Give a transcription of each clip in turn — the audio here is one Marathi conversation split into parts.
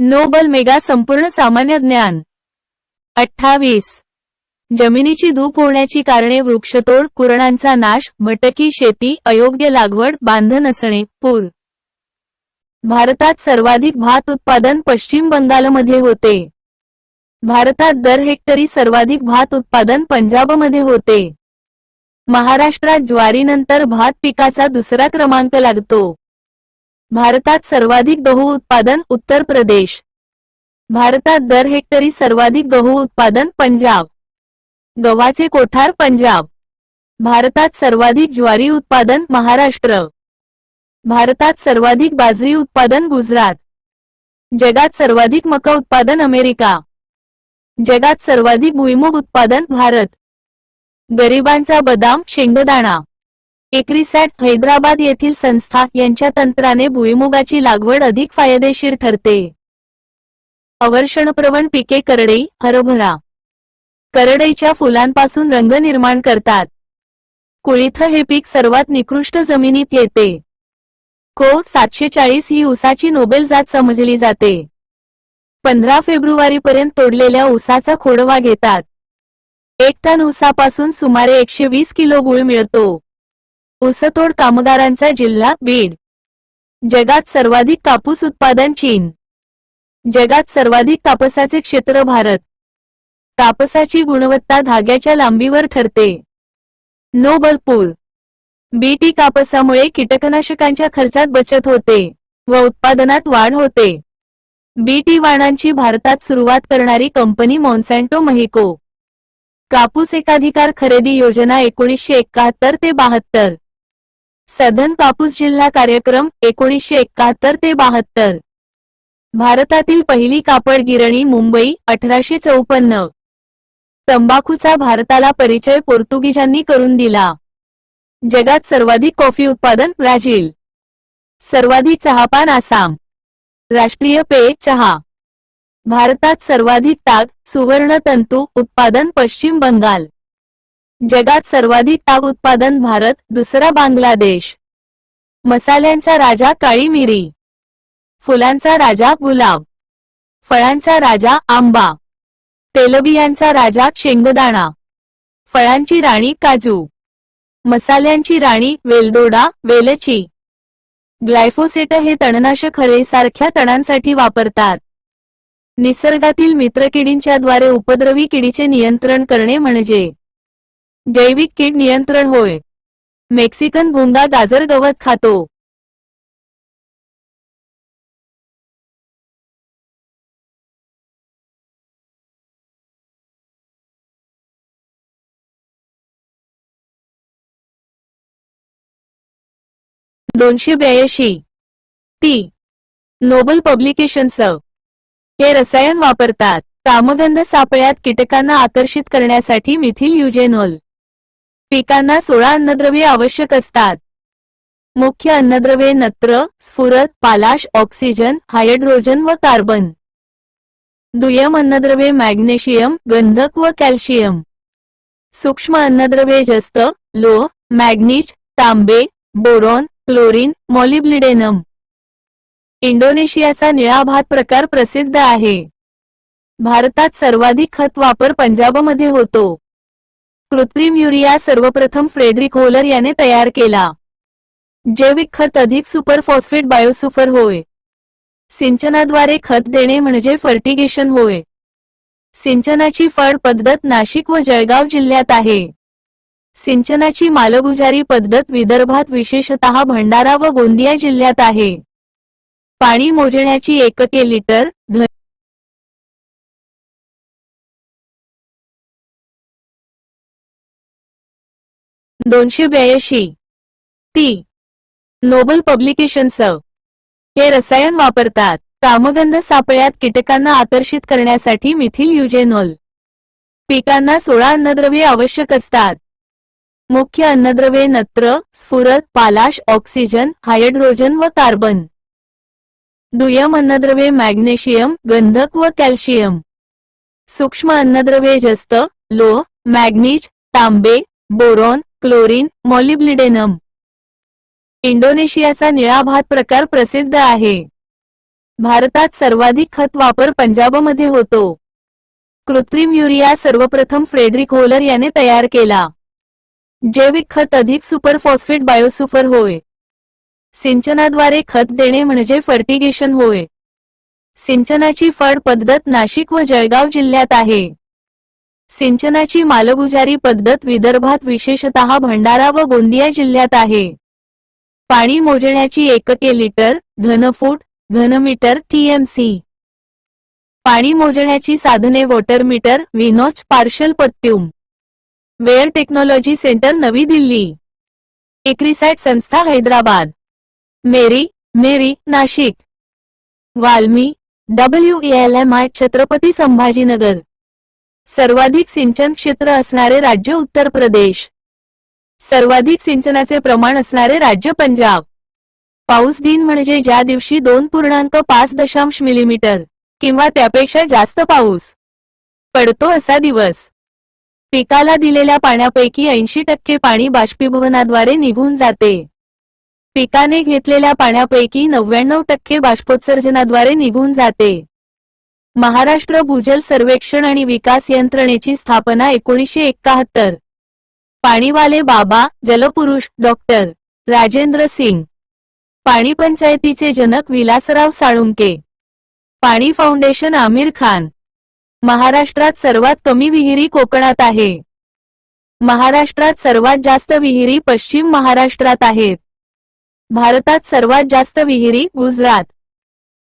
नोबल मेगा संपूर्ण सामान्य ज्ञान 28. जमिनीची धूप होण्याची कारणे: वृक्षतोड, कुरणांचा नाश, भटकी शेती, अयोग्य लागवड, बांधण नसणे, पूर. भारतात सर्वाधिक भात उत्पादन पश्चिम बंगालमध्ये होते. भारतात दर हेक्टरी सर्वाधिक भात उत्पादन पंजाबमध्ये होते. महाराष्ट्रात ज्वारीनंतर भात पिकाचा दुसरा क्रमांक लागतो. भारतात सर्वाधिक गहू उत्पादन उत्तर प्रदेश. भारतात दर हेक्टरी सर्वाधिक गहू उत्पादन पंजाब. गव्हाचे कोठार पंजाब. भारतात सर्वाधिक ज्वारी उत्पादन महाराष्ट्र. भारतात सर्वाधिक बाजरी उत्पादन गुजरात. जगात सर्वाधिक मका उत्पादन अमेरिका. जगात सर्वाधिक भुईमूग उत्पादन भारत. गरिबांचा बदाम शेंगदाणा. एग्रीसॅट हैदराबाद येथील संस्था यांच्या तंत्राने भुईमुगाची लागवड अधिक फायदेशीर ठरते. अवर्षणप्रवण पिके: करडई, हरभरा. करडईच्या फुलांपासून रंग निर्माण करतात. कुळीथ हे पीक सर्वात निकृष्ट जमिनीत येते. को 740 ही ऊसाची नोबेल जात समजली जाते. 15 फेब्रुवारीपर्यंत तोडलेल्या ऊसाचा खोडवा घेतात. 1 टन ऊसापासून सुमारे 120 किलो गूळ मिळतो. ऊसतोड कामगारांचा जिल्हा बीड. जगात सर्वाधिक कापूस उत्पादन चीन. जगात सर्वाधिक कापसाचे क्षेत्र भारत. कापसाची गुणवत्ता धाग्याच्या लांबीवर ठरते. नोबल पूर. बीटी कापसामुळे कीटकनाशकांच्या खर्चात बचत होते व उत्पादनात वाढ होते. बीटी वाणांची भारतात सुरुवात करणारी कंपनी मॉन्सॅन्टो मेक्सिको. कापूस एकाधिकार खरेदी योजना 1971 ते 72. सधन कापूस जिल्हा कार्यक्रम 1971 ते 72. भारतातील पहिली कापड गिरणी मुंबई 1854. तंबाखूचा भारताला परिचय पोर्तुगीजांनी करून दिला. जगात सर्वाधिक कॉफी उत्पादन ब्राझील. सर्वाधिक चहापान आसाम. राष्ट्रीय पेय चहा. भारतात सर्वाधिक ताग सुवर्ण तंतू उत्पादन पश्चिम बंगाल. जगात सर्वाधिक ताग उत्पादन भारत, दुसरा बांगलादेश. मसाल्यांचा राजा काळी मिरी. फुलांचा राजा गुलाब. फळांचा राजा आंबा. तेलबियांचा राजा शेंगदाणा. फळांची राणी काजू. मसाल्यांची राणी वेलदोडा, वेलची. ग्लायफोसेट हे तणनाशक हरेसारख्या तणांसाठी वापरतात. निसर्गातील मित्रकिडींच्या द्वारे उपद्रवी किडीचे नियंत्रण करणे म्हणजे जैविक कीड नियंत्रण होय. मेक्सिकन भुंगा गाजर गवत खातो. ती नोबल पब्लिकेशन्स हे रसायन वापरतात. कामगंध सापळ्यात कीटकांना आकर्षित करण्यासाठी मिथिल युजेनॉल. पिकांना 16 अन्नद्रव्ये आवश्यक असतात. मुख्य अन्नद्रव्ये नत्र, स्फुरद, पालाश, ऑक्सिजन, हायड्रोजन व कार्बन. दुय्यम अन्नद्रव्ये मॅग्नेशियम, गंधक व कॅल्शियम. सूक्ष्म अन्नद्रव्ये जस्त, लोह, मॅग्नीज, तांबे, बोरॉन, क्लोरीन, मॉलिब्लिडेनम. इंडोनेशियाचा निळा भात प्रकार प्रसिद्ध आहे. भारतात सर्वाधिक खत वापर पंजाबमध्ये होतो. कृत्रिम युरिया सर्वप्रथम फ्रेडरिक होलर याने तयार केला. जैविक खत अधिक सुपर फॉस्फेट बायोसुफर होय. सिंचनाद्वारे खत देणे म्हणजे फर्टिगेशन होय. सिंचनाची फळ पद्धत नाशिक व जळगाव जिल्ह्यात आहे. सिंचनाची मालगुजारी पद्धत विदर्भात विशेषतः भंडारा व गोंदिया जिल्ह्यात आहे. पाणी मोजण्याची एकके लिटर, घन. 282. ती नोबल पब्लिकेशन्स हे रसायन वापरतात. कामगंध सापळ्यात कीटकांना आकर्षित करण्यासाठी मिथिल युजेनॉल. पिकांना 16 अन्नद्रव्ये आवश्यक असतात. मुख्य अन्नद्रव्ये नत्र, स्फुरद, पालाश, ऑक्सिजन, हायड्रोजन व कार्बन. दुय्यम अन्नद्रव्ये मॅग्नेशियम, गंधक व कॅल्शियम. सूक्ष्म अन्नद्रव्ये जस्त, लोह, मॅग्नीज, तांबे, बोरॉन, क्लोरीन, मॉलिब्लिडेनम. इंडोनेशियाचा निळा भात प्रकार प्रसिद्ध आहे. भारतात सर्वाधिक खत वापर पंजाबमध्ये होतो. कृत्रिम युरिया सर्वप्रथम फ्रेडरिक होलर याने तयार केला. जैविक खत अधिक सुपर फॉस्फेट बायोसुपर होय. सिंचनाद्वारे खत देणे म्हणजे फर्टिगेशन होय. सिंचनाची फड पद्धत नाशिक व जळगाव जिल्ह्यात आहे. सिंचनाची मालगुजारी पद्धत विदर्भात विशेषतः भंडारा व गोंदिया जिल्ह्यात आहे. पाणी मोजण्याची एकके लिटर, घनफूट, घनमीटर, टीएमसी. पाणी मोजण्याची साधने वॉटर मीटर, व्हिनॉच, पार्शल पट्ट्यूम. वेअर टेक्नॉलॉजी सेंटर नवी दिल्ली. इक्रिसॅट संस्था हैदराबाद. मेरी नाशिक. वाल्मी WELMI छत्रपती संभाजीनगर. सर्वाधिक सिंचन क्षेत्र असणारे राज्य उत्तर प्रदेश. सर्वाधिक सिंचनाचे प्रमाण असणारे राज्य पंजाब. पाऊस दिन म्हणजे ज्या दिवशी 2.5 मिलीमीटर किंवा त्यापेक्षा जास्त पाऊस पडतो असा दिवस. पिकाला दिलेल्या पाण्यापैकी 80% पाणी बाष्पीभवनाद्वारे निघून जाते. पिकाने घेतलेल्या पाण्यापैकी 99% बाष्पोत्सर्जनाद्वारे निघून जाते. महाराष्ट्र भूजल सर्वेक्षण आणि विकास यंत्रणेची स्थापना 1971. पाणीवाले बाबा, जलपुरुष, डॉक्टर राजेंद्र सिंग. पाणी पंचायतीचे जनक विलासराव साळुंके. पाणी फाउंडेशन आमिर खान. महाराष्ट्रात सर्वात कमी विहिरी कोकणात आहे. महाराष्ट्रात सर्वात जास्त विहिरी पश्चिम महाराष्ट्रात आहेत. भारतात सर्वात जास्त विहिरी गुजरात.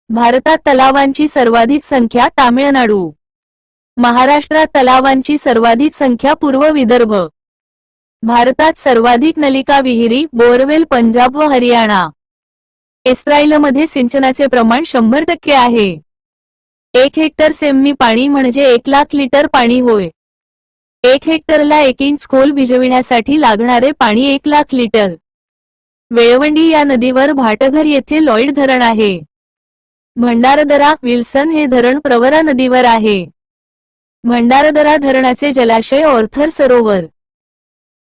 भारतात तलावांची सर्वाधिक संख्या तामिळनाडू. महाराष्ट्रात तलावांची सर्वाधिक संख्या पूर्व विदर्भ. भारतात सर्वाधिक नलिका विहिरी बोरवेल पंजाब व हरियाणा. इस्रायलमध्ये सिंचनाचे प्रमाण 100% आहे. 1 हेक्टर सेमी पाणी म्हणजे 1 लाख लिटर पाणी होय. 1 हेक्टरला 1 इंच खोल भिजविण्यासाठी लागणारे पाणी 1 लाख लिटर. वेळवंडी या नदीवर भाटघर येथे लॉईड धरण आहे. भंडारदरा विल्सन हे धरण प्रवरा नदीवर आहे. भंडारदरा धरणाचे जलाशय ऑर्थर सरोवर.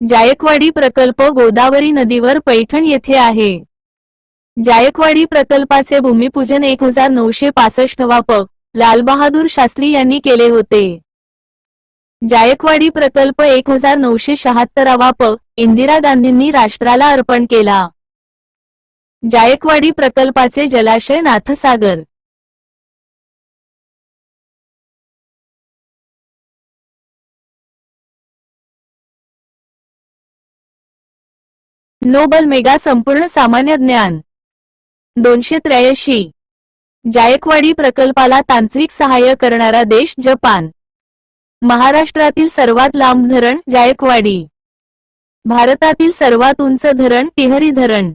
जायकवाडी प्रकल्प गोदावरी नदीवर पैठण येथे आहे. जायकवाडी प्रकल्पाचे भूमिपूजन 1965 वा प. लालबहादूर शास्त्री यांनी केले होते. जायकवाडी प्रकल्प 1976 वा प. इंदिरा गांधींनी राष्ट्राला अर्पण केला. जायकवाडी प्रकल्पाचे जलाशय नाथसागर. नोबल मेगा संपूर्ण सामान्य ज्ञान 283. जायकवाडी प्रकल्पाला तांत्रिक सहाय्य करणारा देश जपान. महाराष्ट्रातील सर्वात लांब धरण जायकवाडी. भारतातील सर्वात उंच धरण टिहरी धरण.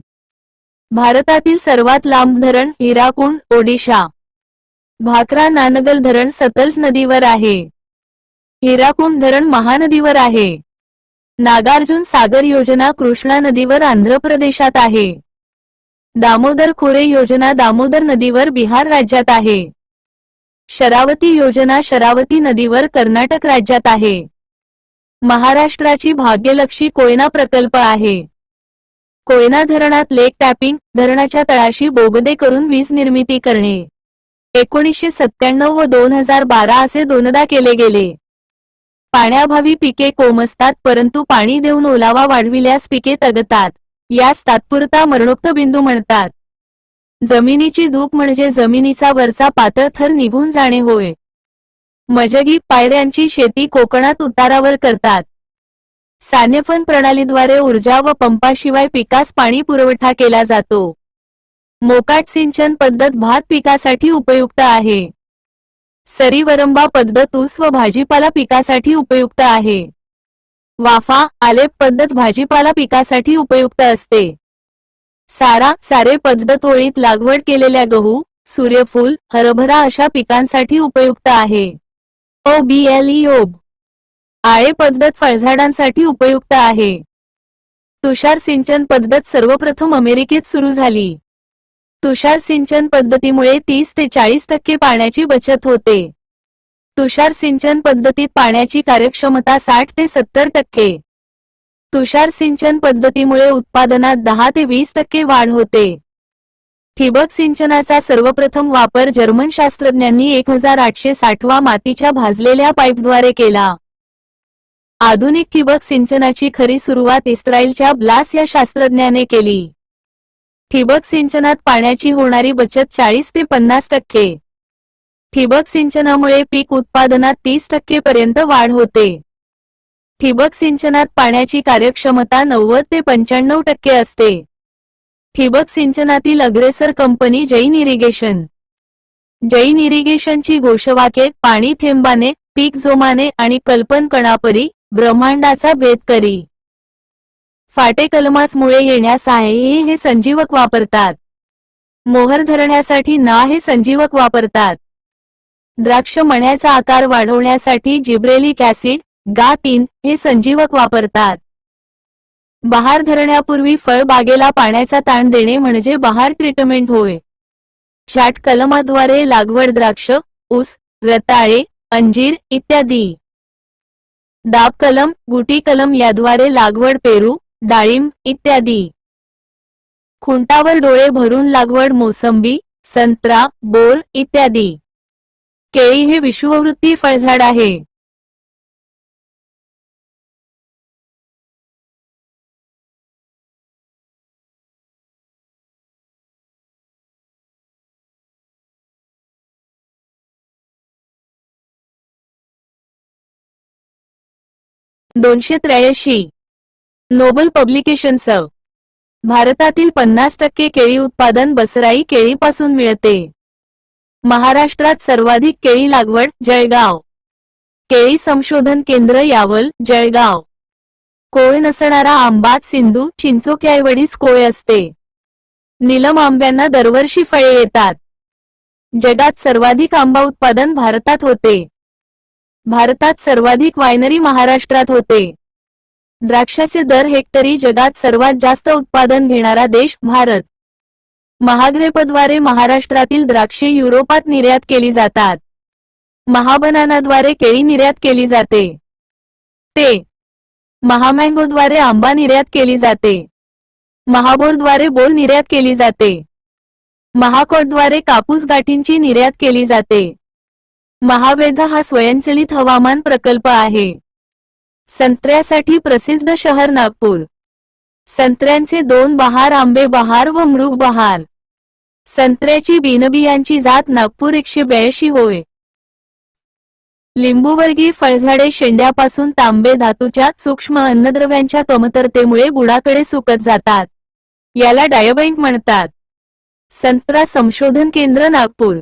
भारतातील सर्वात लांब धरण हिराकुंड ओडिशा. भाकरा नानगल धरण सतलज नदीवर आहे. हिराकुंड धरण महानदीवर आहे. नागार्जुन सागर योजना कृष्णा नदीवर आंध्र प्रदेशात आहे. दामोदर खोरे योजना दामोदर नदीवर बिहार राज्यात आहे. शरावती योजना शरावती नदीवर कर्नाटक राज्यात आहे. महाराष्ट्राची भाग्यलक्ष्मी कोयना प्रकल्प आहे. कोयना धरणात लेक टॅपिंग धरणाच्या तळाशी बोगदे करून वीज निर्मिती करणे 1997 व 2012 असे दोनदा केले गेले. पाण्याभावी पिके कोमसतात परंतु पाणी देऊन ओलावा वाढविल्यास पिके तगतात. यास तात्पुरता मरणोक्त बिंदू म्हणतात. जमिनीची धूप म्हणजे जमिनीचा वरचा पातळ थर निघून जाणे होय. मजगी पायऱ्यांची शेती कोकणात उतारावर करतात. सान्यफन प्रणालीद्वारे ऊर्जा व पंपाशिवाय पिकास पाणी पुरवठा केला जातो. मोकाट सिंचन पद्धत भात पिकासाठी उपयुक्त आहे. सरीवरंबा पद्धत ऊस व भाजीपाला पिकासाठी उपयुक्त आहे. वाफा आलेप पद्धत भाजीपाला पिकासाठी उपयुक्त असते. सारे पद्धत ओळीत लागवड केलेल्या गहू, सूर्यफूल, हरभरा अशा पिकांसाठी उपयुक्त आहे. OBLE आळे पद्धत फळझाडांसाठी उपयुक्त आहे. तुषार सिंचन पद्धत सर्वप्रथम अमेरिकेत सुरू झाली. तुषार सिंचन पद्धतीमुळे 30 ते 40% पाण्याची बचत होते. तुषार सिंचन पद्धतीत पाण्याची कार्यक्षमता 60 ते 70%. तुषार सिंचन पद्धतीमुळे उत्पादनात 10 ते 20% वाढ होते. ठिबक सिंचनाचा सर्वप्रथम वापर जर्मन शास्त्रज्ञांनी 1860 मातीच्या भाजलेल्या पाईपद्वारे केला. आधुनिक ठिबक सिंचनाची खरी सुरुवात इस्रायलच्या ब्लास या शास्त्रज्ञाने केली. ठिबक सिंचनात पाण्याची होणारी बचत 40 ते 50%. ठिबक सिंचनामुळे पीक उत्पादनात 30% पर्यंत वाढ होते. ठिबक सिंचनात पाण्याची कार्यक्षमता 90 ते 95% असते. ठिबक सिंचनातील अग्रेसर कंपनी जैन इरिगेशन. जैन इरिगेशनची घोषवाक्ये पाणी थेंबाने, पीक जोमाने आणि कल्पन कणापरी, ब्रह्मांडाचा भेद करी. फाटे कलमासमुळे येण्यास आहे हे संजीवक वापरतात. मोहर धरण्यासाठी ना हे संजीवक वापरतात. द्राक्ष मण्याचा आकार वाढवण्यासाठी जिब्रेलिक ऍसिड GA3 हे संजीवक वापरतात. बहार धरण्यापूर्वी फळ बागेला पाण्याचा ताण देणे म्हणजे बहार ट्रीटमेंट होय. छाट कलमाद्वारे लागवड द्राक्ष, ऊस, रताळे, अंजीर इत्यादी. दाब कलम, गुटी कलम याद्वारे लागवड पेरू, डाळिंब इत्यादी. खुंटावर डोळे भरून लागवड मोसंबी, संत्रा, बोर इत्यादी. केळी हे विषुववृत्ती फळझाड आहे. (283) नोबल पब्लिकेशन्स. भारतातील 50% केळी उत्पादन बसराई केळीपासून मिळते. महाराष्ट्रात सर्वाधिक केळी लागवड जळगाव. केळी संशोधन केंद्र यावल, जळगाव. कोय नसणारा आंबा सिंधू चिंचोक्याऐवढीच कोय असते. नीलम आंब्यांना दरवर्षी फळे येतात. जगात सर्वाधिक आंबा उत्पादन भारतात होते. भारतात सर्वाधिक वायनरी महाराष्ट्रात होते. द्राक्षाचे दर हेक्टरी जगात सर्वात जास्त उत्पादन घेणारा देश भारत. महाग्रेपद्वारे महाराष्ट्रातील द्राक्षे युरोपात निर्यात केली जातात. महाबनानाद्वारे केळी निर्यात केली जाते. ते महामँगोद्वारे आंबा निर्यात केली जाते. महाबोरद्वारे बोर निर्यात केली जाते. महाकोटद्वारे कापूस गाठींची निर्यात केली जाते. महावेधा हा स्वयंचलित हवामान प्रकल्प आहे. संत्र्यासाठी प्रसिद्ध शहर नागपूर. संत्र्यांचे 2 बहार आंबे बहार व मृग बहार. संत्र्याची बिनबियांची जात नागपूर 182 होय. लिंबूवर्गीय फळझाडे शेंड्यापासून तांबे धातूच्या सूक्ष्म अन्नद्रव्यांच्या कमतरतेमुळे बुडाकडे सुकत जातात. याला डायबँक म्हणतात. संत्रा संशोधन केंद्र नागपूर.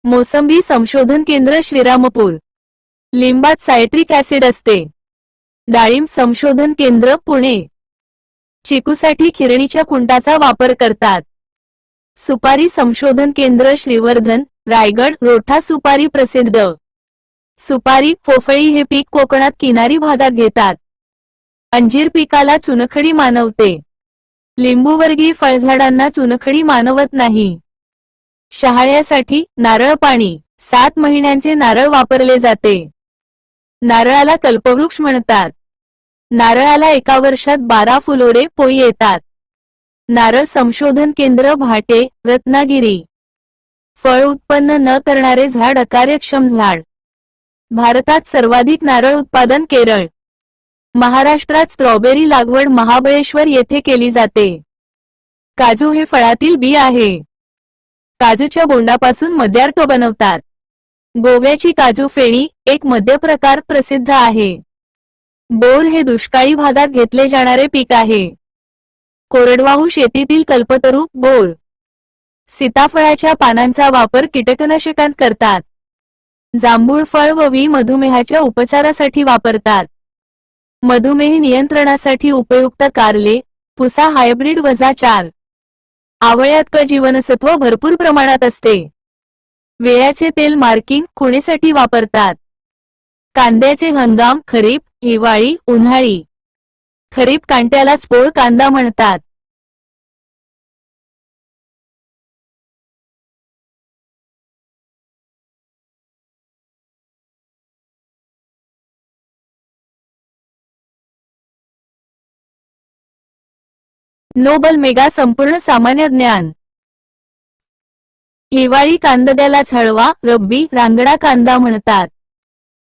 मोसंबी संशोधन केंद्र श्रीरामपूर. लिंबात सायट्रिक ऍसिड असते. डाळिंब संशोधन केंद्र पुणे. चिकूसाठी खिरणीच्या खुंटाचा वापर करतात. सुपारी संशोधन केंद्र श्रीवर्धन, रायगड. रोठा सुपारी प्रसिद्ध. सुपारी, फोफळी हे पीक कोकणात किनारी भागात घेतात. अंजीर पिकाला चुनखडी मानवते. लिंबूवर्गीय फळझाडांना चुनखडी मानवत नाही. शहाळ्यासाठी नारळ पाणी. 7 महिन्यांचे नारळ वापरले जाते. नारळाला कल्पवृक्ष म्हणतात. नारळाला एका वर्षात 12 फुलोरे पोई येतात. नारळ संशोधन केंद्र भाटे, रत्नागिरी. फळ उत्पन्न न करणारे झाड अकार्यक्षम झाड. भारतात सर्वाधिक नारळ उत्पादन केरळ. महाराष्ट्रात स्ट्रॉबेरी लागवड महाबळेश्वर येथे केली जाते. काजू हे फळातील बी आहे. काजूच्या बोंडापासून मद्यार्क बनवतात. गोव्याची काजू फेणी, एक मद्य प्रकार प्रसिद्ध आहे. बोर हे दुष्काळी भागात घेतले जाणारे पीक आहे. कोरडवाहू शेतीतील कल्पतरू, बोर. सीताफळाच्या पानांचा वापर कीटकनाशकांत करतात. जांभूळ फळ व मधुमेहाच्या उपचारासाठी वापरतात. मधुमेह नियंत्रणासाठी उपयुक्त कारले, पुसा हायब्रिड -4. आवळ्यात क जीवनसत्व भरपूर प्रमाणात असते. वेळ्याचे तेल मार्किंग, खुणेसाठी वापरतात. कांद्याचे हंगाम खरीप, हिवाळी, उन्हाळी. खरीप कांट्यालाच पोळ कांदा म्हणतात. नोबल मेगा संपूर्ण सामान्य ज्ञान. हिवाळी कांद्याला झळवा, रब्बी रांगडा कांदा म्हणतात.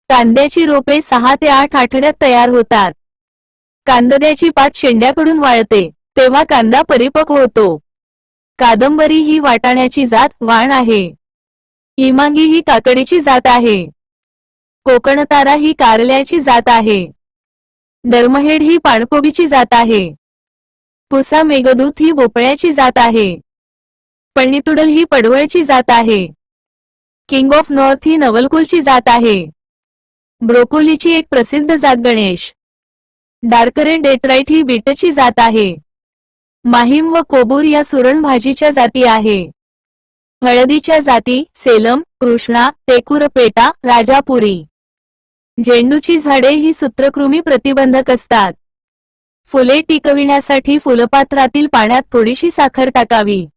कांद्याची रोपे 6 ते 8 आठवड्यात तयार होतात. कांद्याची पात शेंड्याकडून वाळते, तेव्हा कांदा परिपक्व होतो. कादंबरी ही वाटाण्याची जात वाण आहे. हिमांगी ही काकडीची जात आहे. कोकणतारा ही कारल्याची जात आहे. डर्महेड ही पाणकोबीची जात आहे. पुसा मेघदूत ही भोपळ्याची जात आहे. पळणीतुडल ही पडवळची जात आहे. किंग ऑफ नॉर्थ ही नवलकुलची जात आहे. ब्रोकोलीची एक प्रसिद्ध जात गणेश. डार्करेड डेट्राइट ही बीटची जात आहे. माहीम व कोबूर या सुरण भाजीच्या जाती आहे. हळदीच्या जाती सेलम, कृष्णा, टेकुरपेटा, राजापुरी. झेंडूची झाडे ही सूत्रकृमी प्रतिबंधक असतात. फुले टिकविण्यासाठी फुलपात्रातील पाण्यात थोडीशी साखर टाकावी.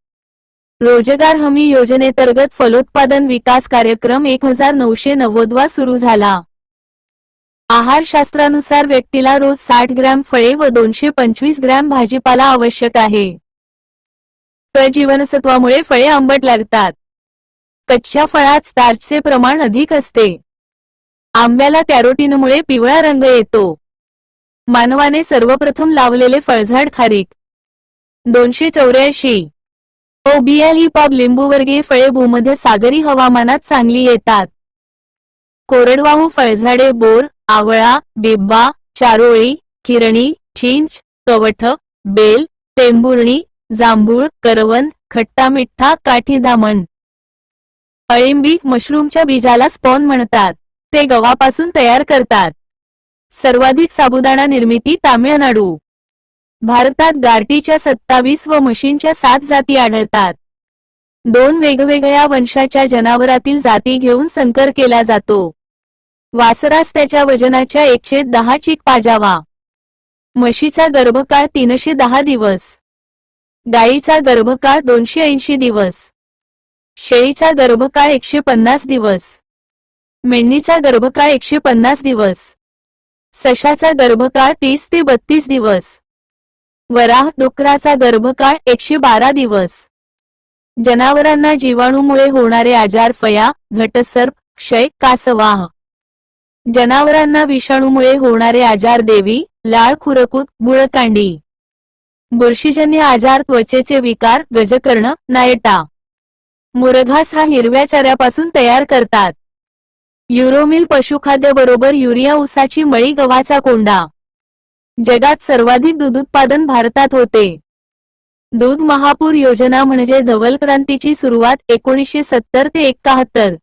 रोजगार हमी योजनेंतर्गत फलोत्पादन विकास कार्यक्रम 1990 सुरू झाला. आहारशास्त्रानुसार व्यक्तीला रोज 60 ग्रॅम फळे व 225 ग्रॅम भाजीपाला आवश्यक आहे. क जीवनसत्वामुळे फळे आंबट लागतात. कच्च्या फळात स्टार्चचे प्रमाण अधिक असते. आंब्याला कॅरोटीनमुळे पिवळा रंग येतो. मानवाने सर्वप्रथम लावलेले फळझाड खारीक. 284. ओबियल ही पाब लिंबूवर्गीय फळे भूमध्य सागरी हवामानात चांगली येतात. कोरडवाहू फळझाडे बोर, आवळा, बिब्बा, चारोळी, किरणी, चिंच, कवठ, बेल, टेंभुर्णी, जांभूळ, करवंद, खट्टा मिठ्ठा, काठी दामण. अळिंबी मशरूमच्या बीजाला स्पॉन म्हणतात. ते गव्हापासून तयार करतात. सर्वाधिक साबुदाणा निर्मिती तामिळनाडू. भारतात गारटीच्या 27 व म्हशींच्या 7 जाती आढळतात. 2 वेगवेगळ्या वंशाच्या जनावरातील जाती घेऊन संकर केला जातो. वासरास त्याच्या वजनाच्या 110 चीक पाजावा. म्हशीचा गर्भकाळ 310 दिवस. गायीचा गर्भकाळ 280 दिवस. शेळीचा गर्भकाळ 150 दिवस. मेंढीचा गर्भकाळ 150 दिवस. सशाचा गर्भकाळ 30 ते 32 दिवस. वराह डुकराचा गर्भकाळ 112 दिवस. जनावरांना जीवाणूमुळे होणारे आजार फया, घटसर्प, क्षय, कासवाह. जनावरांना विषाणूमुळे होणारे आजार देवी, लाळ खुरकूत, बुळकांडी. बुरशीजन्य आजार त्वचेचे विकार, गजकर्ण, नायटा. मुरघास हा हिरव्या चाऱ्यापासून तयार करतात. युरोमिल पशुखाद्य बरोबर युरिया ऊसाची मळी गव्हाचा कोंडा. जगात सर्वाधिक दूध उत्पादन भारतात होते. दूध महापूर योजना म्हणजे धवल क्रांतीची सुरुवात 1970 ते 71.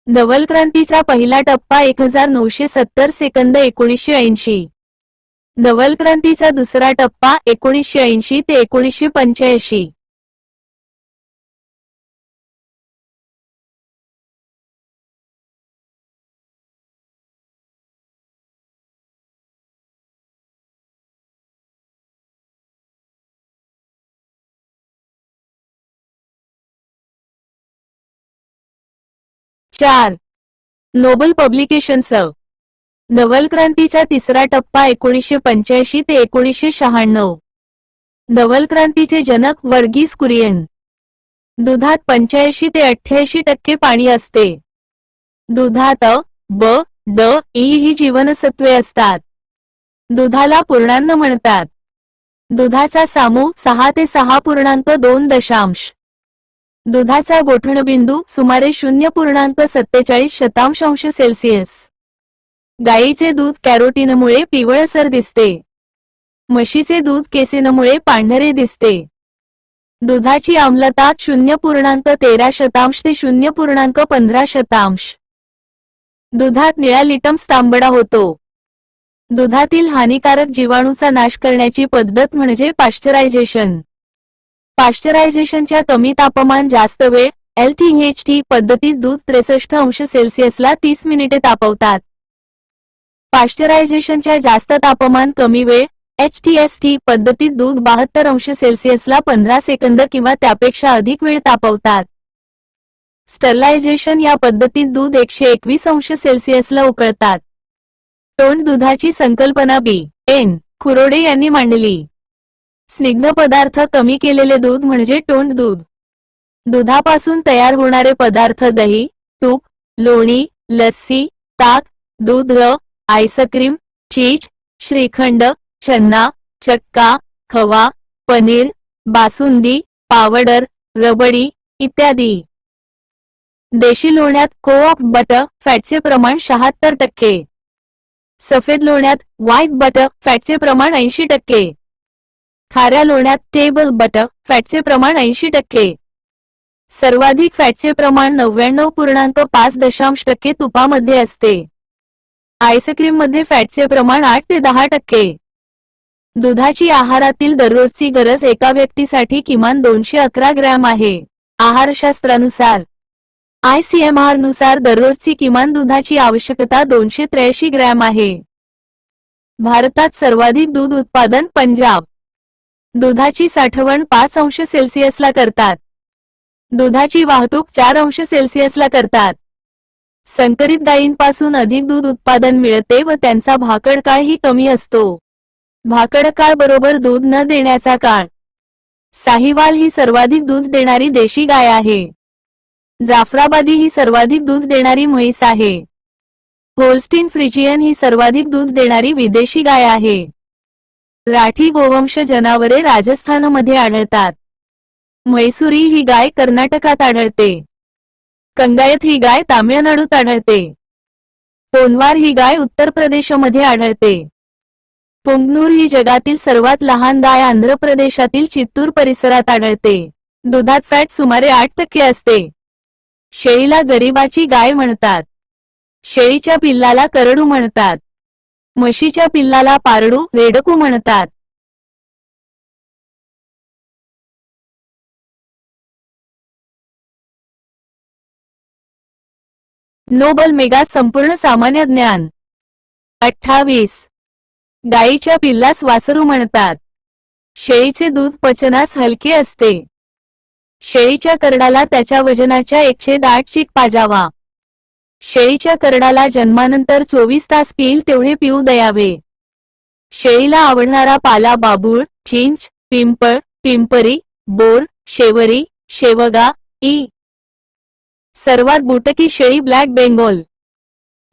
धवल क्रांतीचा पहिला टप्पा 1970 सेकंद 1980. धवल क्रांतीचा दुसरा टप्पा 1980 ते 1985. 4. Nobel publications. धवल क्रांतीचा तिसरा टप्पा 1985 ते 1996. धवल क्रांतीचे जनक वर्गीस कुरियन. दुधात 85 ते 88% पाणी असते. दुधात अ, ब, ड, ई ही जीवनसत्वे असतात. दुधाला पूर्णान्न म्हणतात. दुधाचा सामू 6 ते 6.2. दुधाचा गोठणबिंदू सुमारे 0.47 सेल्सिअस. गाईचे दूध कॅरोटीनमुळे पिवळसर दिसते. म्हशीचे दूध केसिनमुळे पांढरे दिसते. दुधाची आम्लता 0.13 ते 0.15. दुधात निळा लिटम्स तांबडा होतो. दुधातील हानिकारक जीवाणूचा नाश करण्याची पद्धत म्हणजे पाश्चरायझेशन. पाश्चरायझेशनच्या कमी तापमान जास्त वेळ LTHT पद्धतीत दूध 63 सेल्सिअसला 30 मिनिटे तापवतात. पाश्चरायझेशनच्या जास्त तापमान कमी वेळ HTST पद्धतीत दूध 72 सेल्सिअसला 15 सेकंद किंवा त्यापेक्षा अधिक वेळ तापवतात. स्टरलायझेशन या पद्धतीत दूध 121 सेल्सिअसला उकळतात. तोंड दुधाची संकल्पना B.N. खुरोडे यांनी मांडली. स्निग्ध पदार्थ कमी केलेले दूध म्हणजे टोंड दूध. दुधापासून तयार होणारे पदार्थ दही, तूप, लोणी, लस्सी, ताक, दूध, आईस्क्रीम, चीज, श्रीखंड, छन्ना, चक्का, खवा, पनीर, बासुंदी, पावडर, रबडी इत्यादी। देशी लोण्यात को-ऑफ बटर फॅटचे प्रमाण 76%। सफेद लोण्यात व्हाईट बटर फॅटचे प्रमाण 80%। खाऱ्या लोण्यात टेबल बटर फॅटचे प्रमाण 80%। सर्वाधिक फॅटचे प्रमाण 99.5% तुपामध्ये असते। आईस्क्रीम मध्ये फॅटचे प्रमाण 8 ते 10%। दुधाची आहारातील दररोजची गरज एका व्यक्तीसाठी किमान 211 ग्रॅम आहे। आहारशास्त्रानुसार ICMR नुसार दररोजची किमान दुधाची आवश्यकता 283 ग्रॅम आहे। भारतात सर्वाधिक दूध उत्पादन पंजाब। दुधाची साठवण 5 अंश सेल्सिअसला करतात। दुधाची वाहतूक 4 अंश सेल्सिअसला करतात। संकरित गायींपासून अधिक दूध उत्पादन मिळते व त्यांचा भाकड काळही कमी असतो। भाकड काळ बरोबर दूध न देण्याचा काळ। साहिवाल ही सर्वाधिक दूध देणारी देशी गाय आहे। जाफराबादी ही सर्वाधिक दूध देणारी म्हैस आहे। होल्स्टीन फ्रिजियन ही सर्वाधिक दूध देणारी विदेशी गाय आहे। राठी गोवंश जनावरे राजस्थानमध्ये आढळतात। म्हैसुरी ही गाय कर्नाटकात आढळते। कंगायत ही गाय तामिळनाडूत आढळते। पोनवार ही गाय उत्तर प्रदेशमध्ये आढळते। पुंगनूर ही जगातील सर्वात लहान गाय आंध्र प्रदेशातील चित्तूर परिसरात आढळते। दुधात फॅट सुमारे 8% असते। शेळीला गरिबाची गाय म्हणतात। शेळीच्या पिल्लाला करडू म्हणतात। म्हशीच्या पिल्लाला पारडू रेडकू म्हणतात। नोबल मेगा संपूर्ण सामान्य ज्ञान 28। गायीच्या पिल्लास वासरू म्हणतात। शेळीचे दूध पचनास हलके असते। शेळीच्या करडाला त्याच्या वजनाच्या 108 चीक पाजावा। शेळीच्या करडाला जन्मानंतर 24 तास पिईल तेवढे पिऊ द्यावे। शेळीला आवडणारा पाला बाबूळ, चिंच, पिंपळ, पिंपरी, बोर, शेवरी, शेवगा इ। सर्वात बुटकी शेळी ब्लॅक बेंगॉल।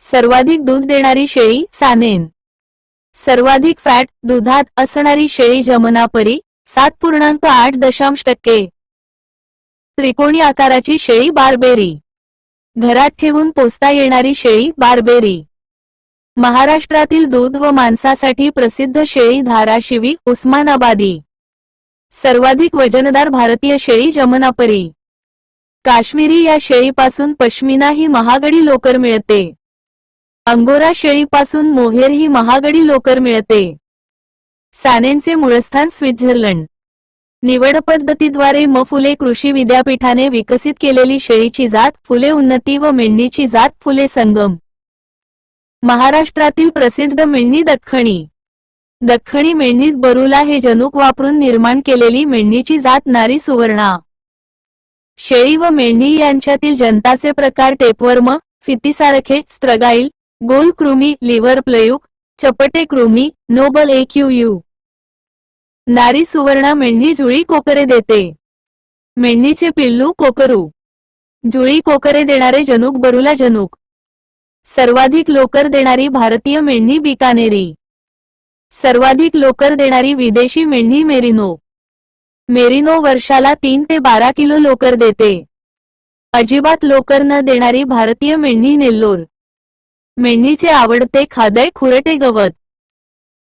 सर्वाधिक दूध देणारी शेळी सानेन। सर्वाधिक फॅट दुधात असणारी शेळी जमनापरी 7.8%। त्रिकोणी आकाराची शेळी बारबेरी। घरात ठेवून पोसता येणारी शेळी बारबेरी। महाराष्ट्रातील दूध व मांसासाठी प्रसिद्ध शेळी धाराशिवी उस्मानाबादी। सर्वाधिक वजनदार भारतीय शेळी जमनापरी। काश्मीरी या शेळीपासून पश्मिना ही महागडी लोकर मिळते। अंगोरा शेळीपासून मोहेर ही महागडी लोकर मिळते। सानेनचे मूळस्थान स्वित्झर्लंड। निवड पद्धतीद्वारे फुले कृषी विद्यापीठाने विकसित केलेली शेळीची जात फुले उन्नती व मेंढीची जात फुले संगम। महाराष्ट्रातील प्रसिद्ध मेंढी दख्खणी। दख्खणी मेंढीत बरुला हे जनुक वापरून निर्माण केलेली मेंढीची जात नारी सुवर्णा। शेळी व मेंढी यांच्यातील जंताचे प्रकार टेपवर्म, फितीसारखे, स्ट्रगाईल, गोल कृमी, लिव्हर प्लयूक, चपटे कृमी, नोबल AQU। नारी सुवर्णा मेंढी जुळी कोकरे देते। मेंढीचे पिल्लू कोकरू। जुळी कोकरे देणारे जनुक बरुला जनुक। सर्वाधिक लोकर देणारी भारतीय मेंढी बिकानेरी। सर्वाधिक लोकर देणारी विदेशी मेंढी मेरिनो। मेरिनो वर्षाला 3 ते 12 किलो लोकर देते। अजिबात लोकर न देणारी भारतीय मेंढी नेल्लोर। मेंढीचे आवडते खाद्य खुरटे गवत।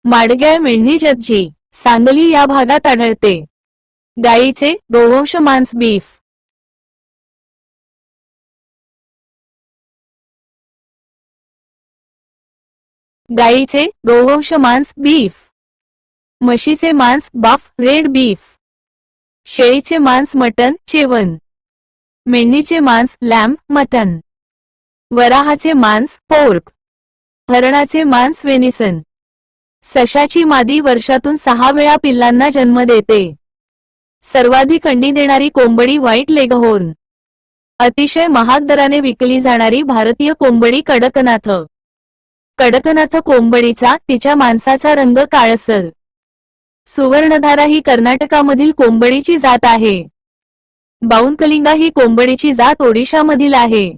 माडग्याळ मेंढी जज्जी, सांगली या भागात आढळते। गायीचे गोवंश मांस बीफ। गायीचे गोवंश मांस बीफ। म्हशीचे मांस बफ रेड बीफ। शेळीचे मांस मटन चेवण। मेंढीचे मांस लॅम्ब मटन। वराहाचे मांस पोर्क। हरणाचे मांस वेनिसन। सशाची मादी वर्षातून 6 वेळा पिल्लांना जन्म देते। सर्वाधिक अंडी देणारी कोंबडी व्हाईट लेगहोर्न। अतिशय महाग दराने विकली जाणारी भारतीय कोंबडी कडकनाथ। कडकनाथ कोंबडीचा तिच्या मांसाचा रंग काळसर। सुवर्णधारा ही कर्नाटकामधील कोंबडीची जात आहे। बाऊनकलिंगा ही कोंबडीची जात ओडिशामधील आहे.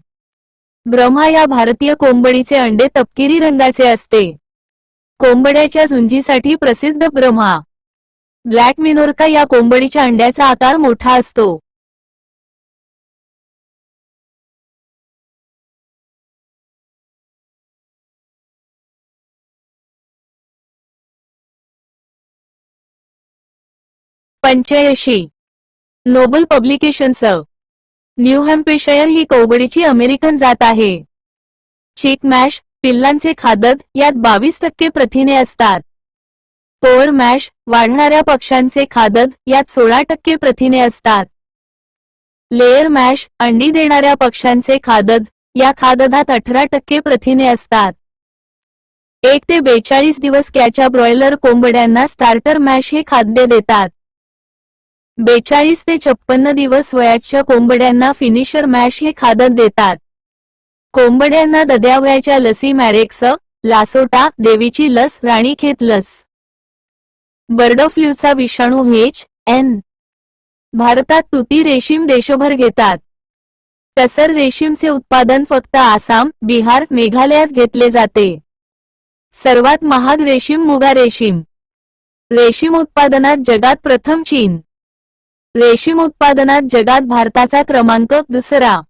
ब्रह्मा या भारतीय कोंबडीचे अंडे तपकिरी रंगाचे असते. कोंबड्याच्या झुंजीसाठी प्रसिद्ध ब्रह्मा ब्लॅक मिनोर्का या कोंबडीच्या अंड्याचा आकार मोठा असतो. पंच्याऐंशी नोबल पब्लिकेशन्स. न्यू हॅम्पेशायर ही कोंबडीची अमेरिकन जात आहे. चिक मॅश पिल्लांचे खाद्य यात 22% प्रथिने असतात. पोअर मॅश वाढणाऱ्या पक्ष्यांचे खाद्य यात 16% प्रथिने असतात. लेयर मॅश अंडी देणाऱ्या पक्ष्यांचे खाद्य या खाद्यात 18% प्रथिने असतात. 1 ते 42 दिवस क्याच्या ब्रॉयलर कोंबड्यांना स्टार्टर मॅश हे खाद्य देतात. 42 ते 56 दिवस वयाच्या कोंबड्यांना फिनिशर मॅश हे खाद्य देतात. कोंबड्यांना दद्यावयाच्या लसी मॅरेक्स, लासोटा, देवीची लस, राणीखेत लस. बर्ड फ्लूचा विषाणू H1N1. भारतात तुती रेशीम देशभर घेतात. टसर रेशीमचे उत्पादन फक्त आसाम, बिहार, मेघालयात घेतले जाते. सर्वात महाग रेशीम मुगा रेशीम. रेशीम उत्पादनात जगात प्रथम चीन. रेशीम उत्पादनात जगात भारताचा क्रमांक दुसरा.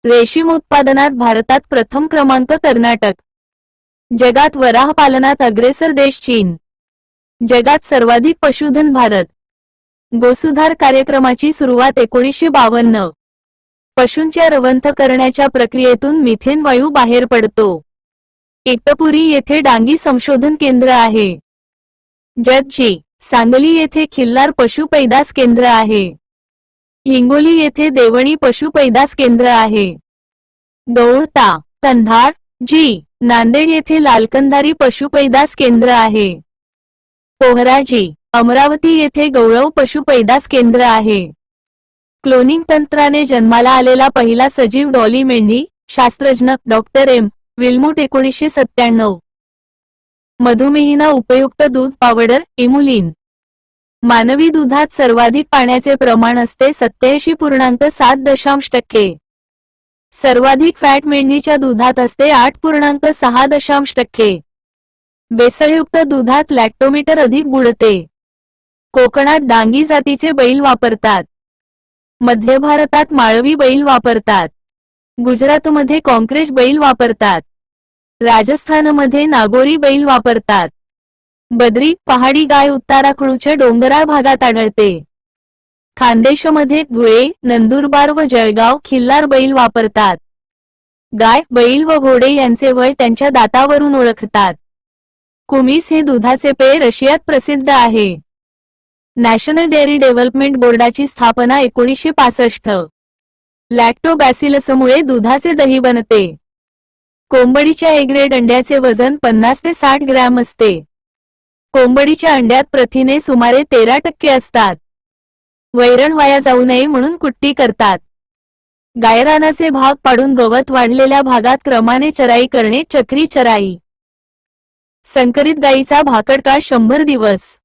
रेशीम उत्पादनात भारतात प्रथम क्रमांक कर्नाटक. जगात वराह पालनात अग्रेसर देश चीन. जगात सर्वाधिक पशुधन भारत. गोसुधार कार्यक्रमाची सुरुवात 1952. पशूंच्या रवंथ करण्याच्या प्रक्रियेतून मिथेन वायू बाहेर पडतो. एकपुरी येथे डांगी संशोधन केंद्र आहे. जतजी सांगली येथे खिल्लार पशु पैदास केंद्र आहे. हिंगोली येथे देवणी पशु पैदास केंद्र आहे. गौळता कंधार जी नांदेड येथे लालकंधारी पशु पैदास केंद्र आहे. पोहराजी अमरावती येथे गौरव पशु पैदास केंद्र आहे. क्लोनिंग तंत्राने जन्माला आलेला पहिला सजीव डॉली मेंढी. शास्त्रज्ञ डॉक्टर एम. विल्मूट 1997. मधुमेहींना उपयुक्त दूध पावडर इमुलिन. मानवी दुधात सर्वाधिक पाण्याचे प्रमाण असते 87.7%. सर्वाधिक फॅट मेंढीच्या दुधात असते 8.6%. भेसळयुक्त दुधात लॅक्टोमीटर अधिक बुडते. कोकणात डांगी जातीचे बैल वापरतात. मध्य भारतात माळवी बैल वापरतात. गुजरातमध्ये कॉंक्रेज बैल वापरतात. राजस्थानमध्ये नागोरी बैल वापरतात. बद्री पहाडी गाय उत्तराखंडच्या डोंगराळ भागात आढळते. खानदेशमध्ये धुळे, नंदुरबार व जळगाव खिल्लार बैल वापरतात. गाय, बैल व घोडे यांचे वय त्यांच्या दातावरून ओळखतात. कुमिस हे दुधाचे पेय रशियात प्रसिद्ध आहे. नॅशनल डेअरी डेव्हलपमेंट बोर्डाची स्थापना 1965. लॅक्टोबॅसिलसमुळे दुधाचे दही बनते. कोंबडीच्या एग्रेड अंड्याचे वजन 50 ते 60 ग्रॅम असते. कोंबडीच्या अंड्यात प्रथिने सुमारे 13% असतात. वैरण वाया जाऊ नये म्हणून कुट्टी करतात. गायरानाचे भाग पाडून गवत वाढलेल्या भागात क्रमाने चराई करणे चक्री चराई. संकरित गायीचा भाकडकाळ 100 दिवस.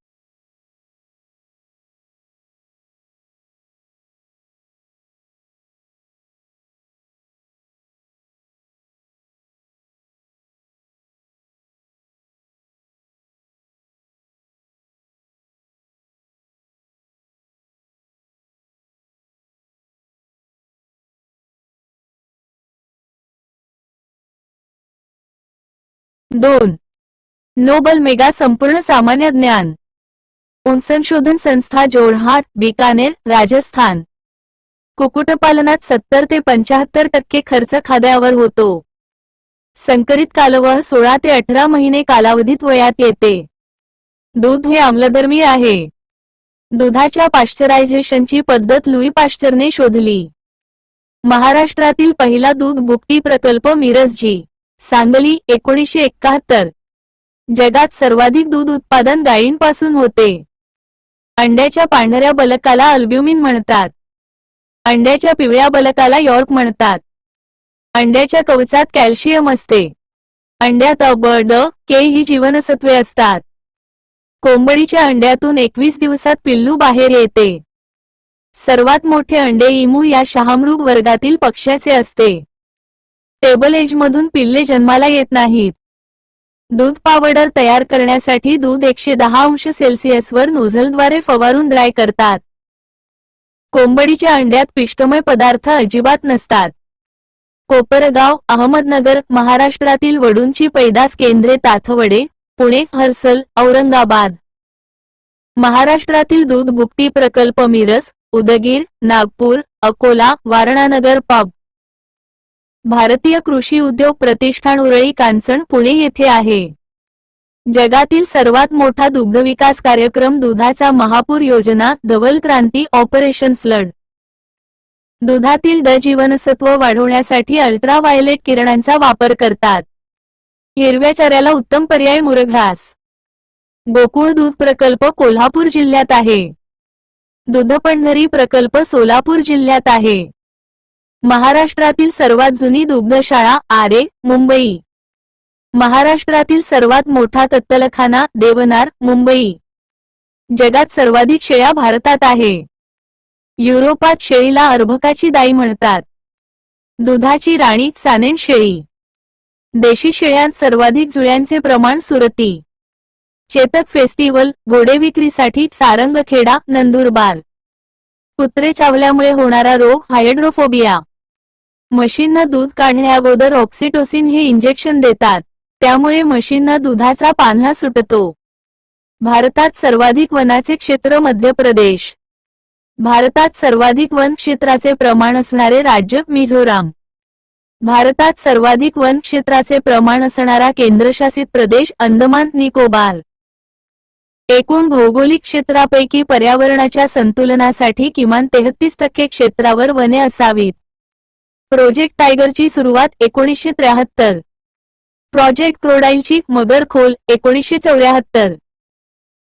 दोन नोबल मेगा संपूर्ण सामान्य ज्ञान. संशोधन संस्था जोरहाट, बीकानेर, राजस्थान. कुक्कुटपालनात 70 ते 75% खर्च खाद्यावर होतो. संकरित कालवह 16 ते 18 महिने कालावधीत वयात येते. दूध हे आम्लधर्मी आहे. दुधाच्या पाश्चरायझेशनची पद्धत लुई पाश्चरने शोधली. महाराष्ट्रातील पहिला दूध भुकटी प्रकल्प मिरजजी, सांगली 1971. जगात सर्वाधिक दूध उत्पादन गायींपासून होते. अंड्याच्या पांढऱ्या बलकाला अल्ब्युमिन म्हणतात. अंड्याच्या पिवळ्या बलकाला यॉर्क म्हणतात. अंड्याच्या कवचात कॅल्शियम असते. अंड्यात अ, ब, ड, के ही जीवनसत्वे असतात. कोंबडीच्या अंड्यातून 21 दिवसात पिल्लू बाहेर येते. सर्वात मोठे अंडे इमू या शहामृग वर्गातील पक्ष्याचे असते. टेबल एजमधून पिल्ले जन्माला येत नाहीत. दूध पावडर तयार करण्यासाठी दूध 110 अंश सेल्सिअसवर नोझलद्वारे फवारून ड्राय करतात. कोंबडीच्या अंड्यात पिष्टमय पदार्थ अजिबात नसतात. कोपरगाव, अहमदनगर, महाराष्ट्रातील वडूंची पैदास केंद्रे ताथवडे, पुणे, हर्सल, औरंगाबाद. महाराष्ट्रातील दूध भुकटी प्रकल्प मिरज, उदगीर, नागपूर, अकोला, वारणानगर पब. भारतीय कृषी उद्योग प्रतिष्ठान उरळी कांचन, पुणे येथे आहे. जगातील सर्वात मोठा दुग्धविकास कार्यक्रम दुधाचा महापूर योजना, धवल क्रांती, ऑपरेशन फ्लड. दुधातील ड जीवनसत्व वाढवण्यासाठी अल्ट्राव्हायोलेट किरणांचा वापर करतात. हिरव्या चाऱ्याला उत्तम पर्याय मुरघास. गोकुळ दूध प्रकल्प कोल्हापूर जिल्ह्यात आहे. दुधपंढरी प्रकल्प सोलापूर जिल्ह्यात आहे. महाराष्ट्रातील सर्वात जुनी दुग्धशाळा आरे, मुंबई. महाराष्ट्रातील सर्वात मोठा कत्तलखाना देवनार, मुंबई. जगात सर्वाधिक शेळ्या भारतात आहे. युरोपात शेळीला अर्भकाची दाई म्हणतात. दुधाची राणी सानेन शेळी. देशी शेळ्यांत सर्वाधिक जुळ्यांचे प्रमाण सुरती. चेतक फेस्टिवल, घोडे विक्रीसाठी सारंगखेडा, नंदुरबार. कुत्रे चावल्यामुळे होणारा रोग हायड्रोफोबिया. म्हशींना दूध काढण्याअगोदर ऑक्सिटोसिन हे इंजेक्शन देतात, त्यामुळे म्हशींना दुधाचा पान्हा सुटतो. भारतात सर्वाधिक वनाचे क्षेत्र मध्य प्रदेश. भारतात सर्वाधिक वन क्षेत्राचे प्रमाण असणारे राज्य मिझोराम. भारतात सर्वाधिक वन क्षेत्राचे प्रमाण असणारा केंद्रशासित प्रदेश अंदमान निकोबार. एकूण भौगोलिक क्षेत्रापैकी पर्यावरणाच्या संतुलनासाठी किमान 33% क्षेत्रावर वने असावीत. प्रोजेक्ट टायगरची सुरुवात 1973. प्रोजेक्ट क्रोडाईलची मगरखोल 1974.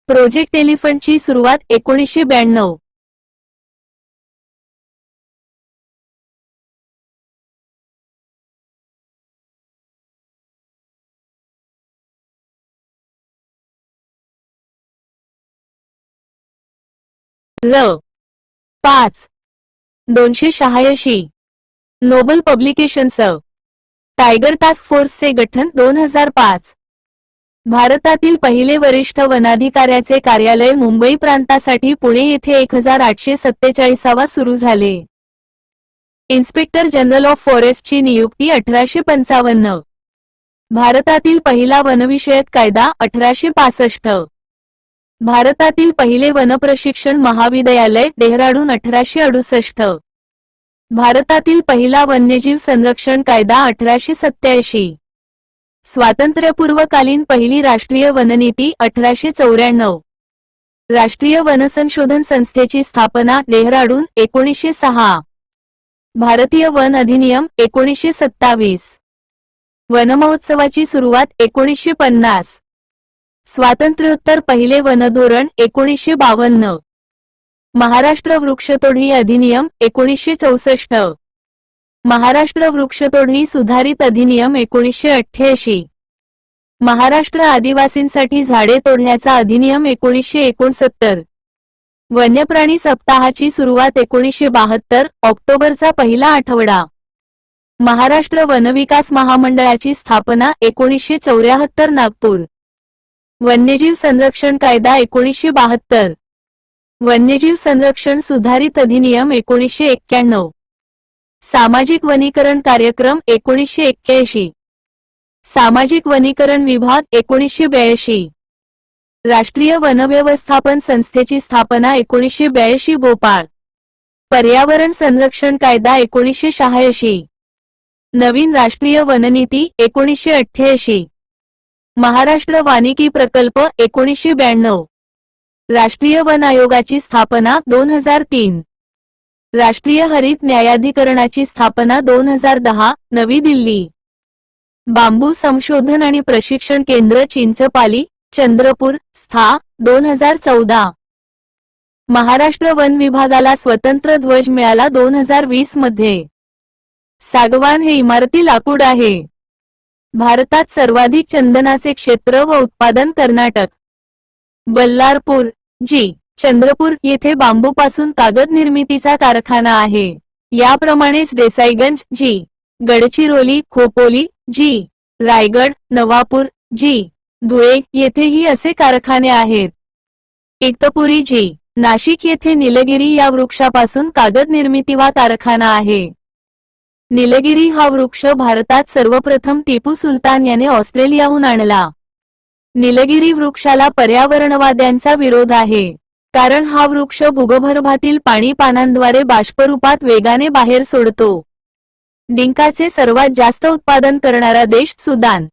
प्रोजेक्ट एलिफंटची सुरुवात 1992. ल. 5. 286. Nobel publications. टायगर टास्क फोर्सचे गठन 2005. भारतातील पहिले वरिष्ठ वनाधिकाऱ्याचे कार्यालय मुंबई प्रांतासाठी पुणे येथे 1847 सुरू झाले. इन्स्पेक्टर जनरल ऑफ फॉरेस्टची नियुक्ती 1855. भारतातील पहिला वनविषयक कायदा 1865. भारतातील पहिले वनप्रशिक्षण महाविद्यालय डेहराडून 1868. भारतातील पहिला वन्यजीव संरक्षण कायदा 1887. स्वातंत्र्यपूर्वकालीन पहिली राष्ट्रीय वननीती 1894. राष्ट्रीय वनसंशोधन संस्थेची स्थापना डेहराडून 1906. भारतीय वन अधिनियम 1927. वनमहोत्सवाची सुरुवात 1950. स्वातंत्र्योत्तर पहिले वनधोरण 1952. महाराष्ट्र वृक्षतोडणी अधिनियम 1964. महाराष्ट्र वृक्षतोडणी सुधारित अधिनियम 1988. महाराष्ट्र आदिवासींसाठी झाडे तोडण्याचा अधिनियम 1969. वन्यप्राणी सप्ताहाची सुरुवात 1972 ऑक्टोबरचा पहिला आठवडा. महाराष्ट्र वनविकास महामंडळाची स्थापना 1974 नागपूर. वन्यजीव संरक्षण कायदा 1972. वन्यजीव संरक्षण सुधारित अधिनियम 1991. सामाजिक वनीकरण कार्यक्रम 1981. सामाजिक वनीकरण विभाग 1982. राष्ट्रीय वनव्यवस्थापन संस्थेची स्थापना 1982 भोपाळ. पर्यावरण संरक्षण कायदा 1986. नवीन राष्ट्रीय वननीती 1988. महाराष्ट्र वानिकी प्रकल्प 1992. राष्ट्रीय वन आयोगाची स्थापना 2003. राष्ट्रीय हरित न्यायाधिकरणाची स्थापना 2010 नवी दिल्ली. बांबू संशोधन आणि प्रशिक्षण केंद्र चिंचपाली, चंद्रपूर स्था 2014. महाराष्ट्र वन विभागाला स्वतंत्र ध्वज मिळाला 2020 मध्ये. सागवान हे इमारती लाकूड आहे. भारतात सर्वाधिक चंदनाचे क्षेत्र व उत्पादन कर्नाटक. बल्लारपूर जी. चंद्रपूर येथे बांबूपासून कागद निर्मितीचा कारखाना आहे. याप्रमाणेच देसाईगंज जी, गडचिरोली, खोपोली जी, रायगड, नवापूर जी, धुळे येथेही असे कारखाने आहेत. इगतपुरी जी, नाशिक येथे निलगिरी या वृक्षापासून कागद निर्मितीवा कारखाना आहे. निलगिरी हा वृक्ष भारतात सर्वप्रथम टिपू सुलतान याने ऑस्ट्रेलियाहून आणला. निलगिरी वृक्षाला पर्यावरणवाद्यांचा विरोध आहे, कारण हा वृक्ष भूगर्भातील पाणी पानांद्वारे बाष्परूपात वेगाने बाहेर सोडतो. डिंकाचे सर्वात जास्त उत्पादन करणारा देश सुदान.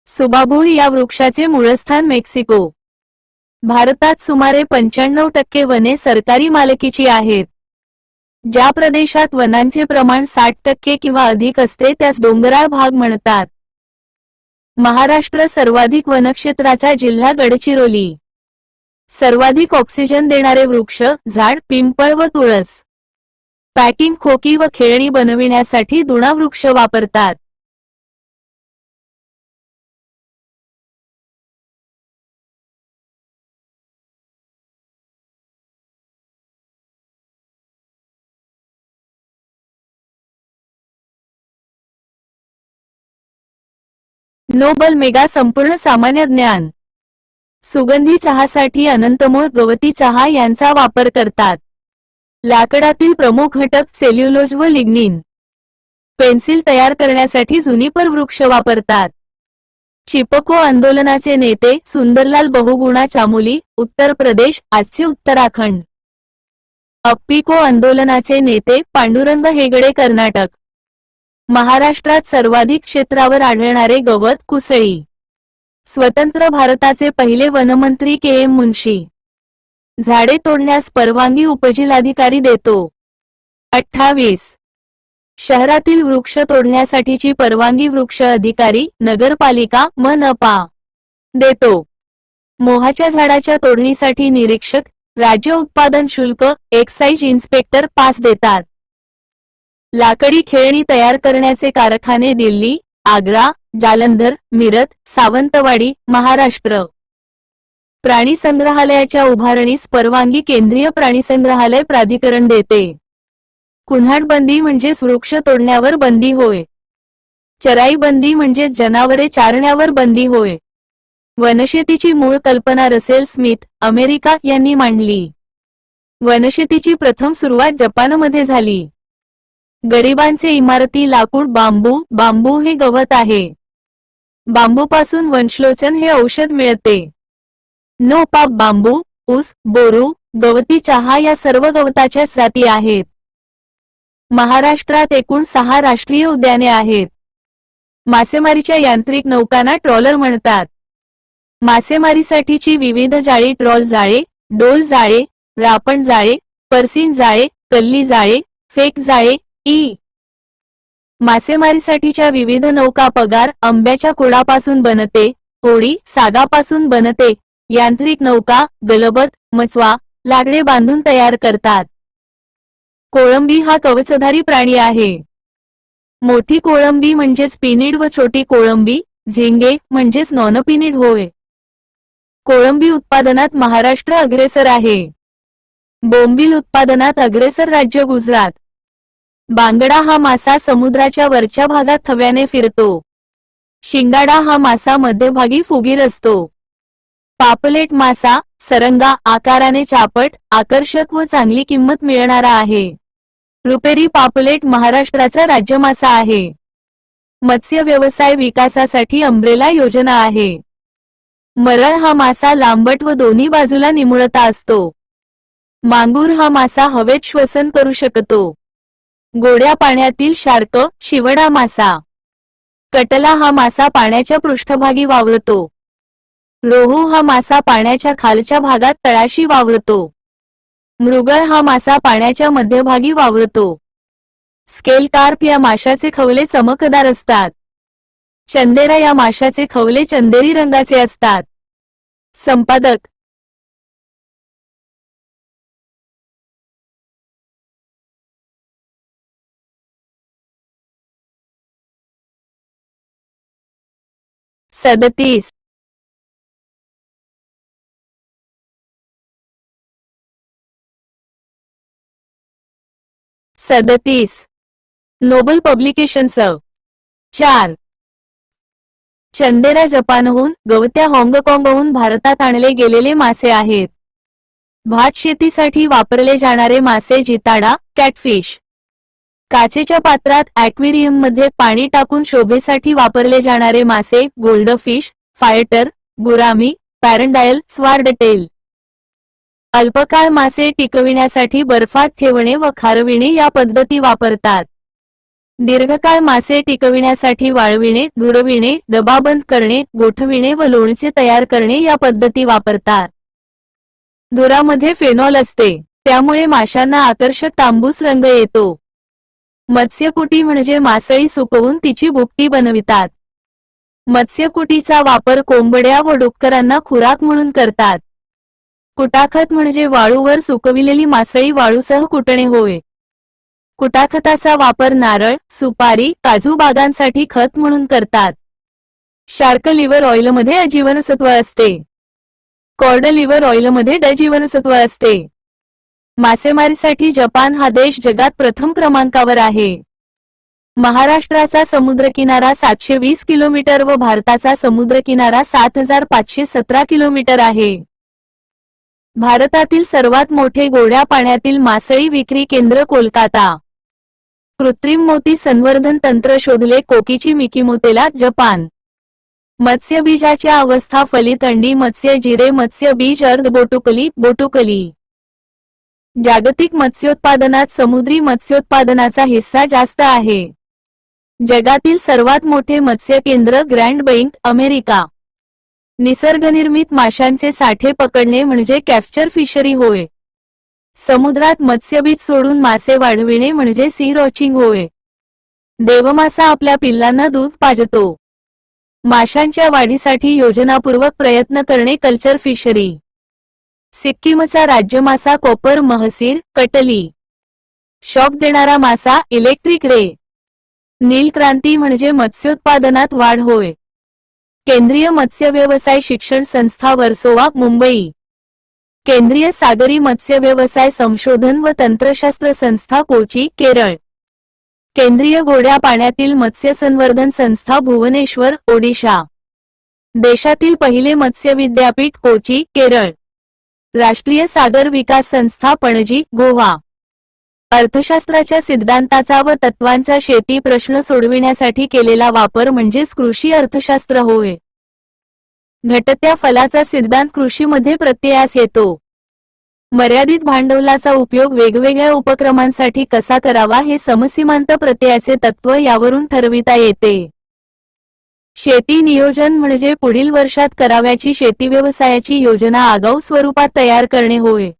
सुबाबूळ या वृक्षाचे मूळस्थान मेक्सिको. भारतात सुमारे 95% वने सरकारी मालकीची आहेत. ज्या प्रदेशात वनांचे प्रमाण 60% किंवा अधिक असते त्यास डोंगराळ भाग म्हणतात. महाराष्ट्र सर्वाधिक वनक्षेत्राचा जिल्हा गडचिरोली. सर्वाधिक ऑक्सिजन देणारे वृक्ष झाड पिंपळ व तुळस. पॅकिंग खोकी व खेळणी बनविण्यासाठी दुणा वृक्ष वापरतात. नोबल मेगा संपूर्ण सामान्य ज्ञान. सुगंधी चहासाठी अनंतमूळ गवती चहा यांचा वापर करतात. लाकडातील प्रमुख घटक सेल्युलोज व लिग्निन. पेन्सिल तयार करण्यासाठी जुनिपर वृक्ष वापरतात. चिपको आंदोलनाचे नेते सुंदरलाल बहुगुणा चामोली, उत्तर प्रदेश, आजचे उत्तराखंड. अप्पिको आंदोलनाचे नेते पांडुरंग हेगडे, कर्नाटक. महाराष्ट्रात सर्वाधिक क्षेत्रावर आढळणारे गवत कुसळी. स्वतंत्र भारताचे पहिले वनमंत्री के एम मुन्शी. झाडे तोडण्यास परवानगी उपजिल्हाधिकारी देतो. 28. शहरातील वृक्ष तोडण्यासाठीची परवानगी वृक्ष अधिकारी नगरपालिका मनपा देतो. मोहाच्या झाडाच्या तोडणीसाठी निरीक्षक, राज्य उत्पादन शुल्क, एक्साईज इन्स्पेक्टर पास देतात. लाकडी खेळणी तयार करण्याचे कारखाने दिल्ली, आग्रा, जालंधर, मिरज, सावंतवाडी, महाराष्ट्र. प्राणी संग्रहालयाच्या उभारणीस परवानगी केंद्रीय प्राणीसंग्रहालय प्राधिकरण देते. कुन्हाड बंदी म्हणजेच वृक्ष तोडण्यावर बंदी होय. चराई बंदी म्हणजेच जनावरे चारण्यावर बंदी होय. वनशेतीची मूळ कल्पना रसेल स्मिथ, अमेरिका यांनी मांडली. वनशेतीची प्रथम सुरुवात जपानमध्ये झाली. गरिबांचे इमारती लाकूड बांबू. बांबू हे गवत आहे. बांबूपासून वंशलोचन हे औषध मिळते. नोपाप बांबू, ऊस, बोरू, गवती चहा या सर्व गवताच्या जाती आहेत. महाराष्ट्रात एकूण 6 राष्ट्रीय उद्याने आहेत. मासेमारीच्या यांत्रिक नौकांना ट्रॉलर म्हणतात. मासेमारीसाठीची विविध जाळी ट्रॉल जाळे, डोल जाळे, रापण जाळे, परसीन जाळे, कल्ली जाळे, फेक जाळे, इ. मासेमारीसाठीच्या विविध नौका पगार, आंब्याच्या खोडापासून बनते, होडी, सागापासून बनते. यांत्रिक नौका, गलबत, मचवा, लाकडे बांधून तयार करतात. कोळंबी हा कवचधारी प्राणी आहे. मोठी कोळंबी म्हणजेच पिनिड व छोटी कोळंबी, झिंगे, म्हणजेच नॉनपिनिड होय. कोळंबी उत्पादनात महाराष्ट्र अग्रेसर आहे. बोंबील उत्पादनात अग्रेसर राज्य गुजरात. बांगडा हा मासा समुद्राच्या वरच्या भागात थव्याने फिरतो. शिंगाडा हा मासा मध्यभागी फुगीर असतो. पापलेट मासा, सरंगा, आकाराने चापट, आकर्षक व चांगली किंमत मिळणारा आहे. रुपेरी पापलेट महाराष्ट्राचा राज्यमासा आहे. मत्स्य व्यवसाय विकासासाठी अंब्रेला योजना आहे. मरळ हा मासा लांबट व दोन्ही बाजूला निमुळता असतो. मांगूर हा मासा हवेत श्वसन करू शकतो. गोड्या पाण्यातील शार्क, शिवडा मासा. कटला हा मासा पाण्याच्या पृष्ठभागी वावरतो. रोहू हा मासा पाण्याच्या खालच्या भागात तळाशी वावरतो. मृगळ हा मासा पाण्याच्या मध्यभागी वावरतो. स्केल कार्प या माशाचे खवले चमकदार असतात. चंदेरा या माशाचे खवले चंदेरी रंगाचे असतात. संपादक सदतीस 37 नोबल पब्लिकेशन्स 4 चंदेरा जपानहून गवत्या हाँगकाँगहून भारतात आणले गेलेले मासे आहेत. भात शेतीसाठी वापरले जाणारे मासे जिताडा कॅटफिश. काचेच्या पात्रात ॲक्वेरियममध्ये पाणी टाकून शोभेसाठी वापरले जाणारे मासे गोल्डफिश, फायटर, गुरामी, पॅरंडायल, स्वार्डटेल. अल्पकाळ मासे टिकविण्यासाठी बर्फात ठेवणे व खारविणे या पद्धती वापरतात. दीर्घकाळ मासे टिकविण्यासाठी वाळविणे, धुरविणे, डबाबंद करणे, गोठविणे व लोणचे तयार करणे या पद्धती वापरतात. धुरामध्ये फेनॉल असते, त्यामुळे माशांना आकर्षक तांबूस रंग येतो. मत्स्यकुटी म्हणजे मासळी सुकवून तिची भुकटी बनवितात. मत्स्यकुटीचा वापर कोंबड्या व डुक्करांना खुराक म्हणून करतात. कुटाखत म्हणजे वाळूवर सुकविलेली मासळी वाळूसह कुटणे होय. कुटाखताचा वापर नारळ, सुपारी, काजू बागांसाठी खत म्हणून करतात. शार्क लिव्हर ऑइलमध्ये अ जीवनसत्व असते. कॉड लिव्हर ऑइलमध्ये ड जीवनसत्व असते. मासेमारीसाठी जपान हा देश जगात प्रथम क्रमांकावर आहे. महाराष्ट्राचा समुद्रकिनारा 720 किलोमीटर व भारताचा समुद्रकिनारा 7517 किलोमीटर आहे. भारतातील सर्वात मोठे गोड्या पाण्यातील मासळी विक्री केंद्र कोलकाता. कृत्रिम मोती संवर्धन तंत्र शोधले कोकीची मिकीमोतेला जपान. मत्स्यबीजाच्या अवस्था फलित अंडी मत्स्य जिरे मत्स्य बीज अर्ध बोटुकली. जागतिक मत्स्योत्पादनात समुद्री मत्स्योत्पादनाचा हिस्सा जास्त आहे. जगातील सर्वात मोठे मत्स्य केंद्र ग्रँड बँक अमेरिका. निसर्गनिर्मित माशांचे साठे पकडणे म्हणजे कॅप्चर फिशरी होय. समुद्रात मत्स्यबीज सोडून मासे वाढविणे म्हणजे सी रॉचिंग होय. देवमासा आपल्या पिल्लांना दूध पाजतो. माशांच्या वाढीसाठी योजनापूर्वक प्रयत्न करणे कल्चर फिशरी. सिक्कीमचा राज्यमासा कॉपर महसीर कटली. शॉक देणारा मासा इलेक्ट्रिक रे. नील क्रांती म्हणजे मत्स्योत्पादनात वाढ होय. केंद्रीय मत्स्य व्यवसाय शिक्षण संस्था वर्सोवा मुंबई. केंद्रीय सागरी मत्स्य व्यवसाय संशोधन व तंत्रशास्त्र संस्था कोची केरळ. केंद्रीय गोड्या पाण्यातील मत्स्य संवर्धन संस्था भुवनेश्वर ओडिशा. देशातील पहिले मत्स्य विद्यापीठ कोची केरळ. राष्ट्रीय सागर विकास संस्था पणजी गोवा. अर्थशास्त्राच्या सिद्धांताचा व तत्वांचा शेती प्रश्न सोडविण्यासाठी केलेला वापर म्हणजेच कृषी अर्थशास्त्र होय. घटत्या फलाचा सिद्धांत कृषीमध्ये प्रत्ययास येतो. मर्यादित भांडवलाचा उपयोग वेगवेगळ्या उपक्रमांसाठी कसा करावा हे समसीमांत प्रत्ययाचे तत्व यावरून ठरविता येते. शेती नियोजन म्हणजे पुढील वर्षात करावयाची शेती व्यवसायाची योजना आगाऊ स्वरूपात तयार करणे होय.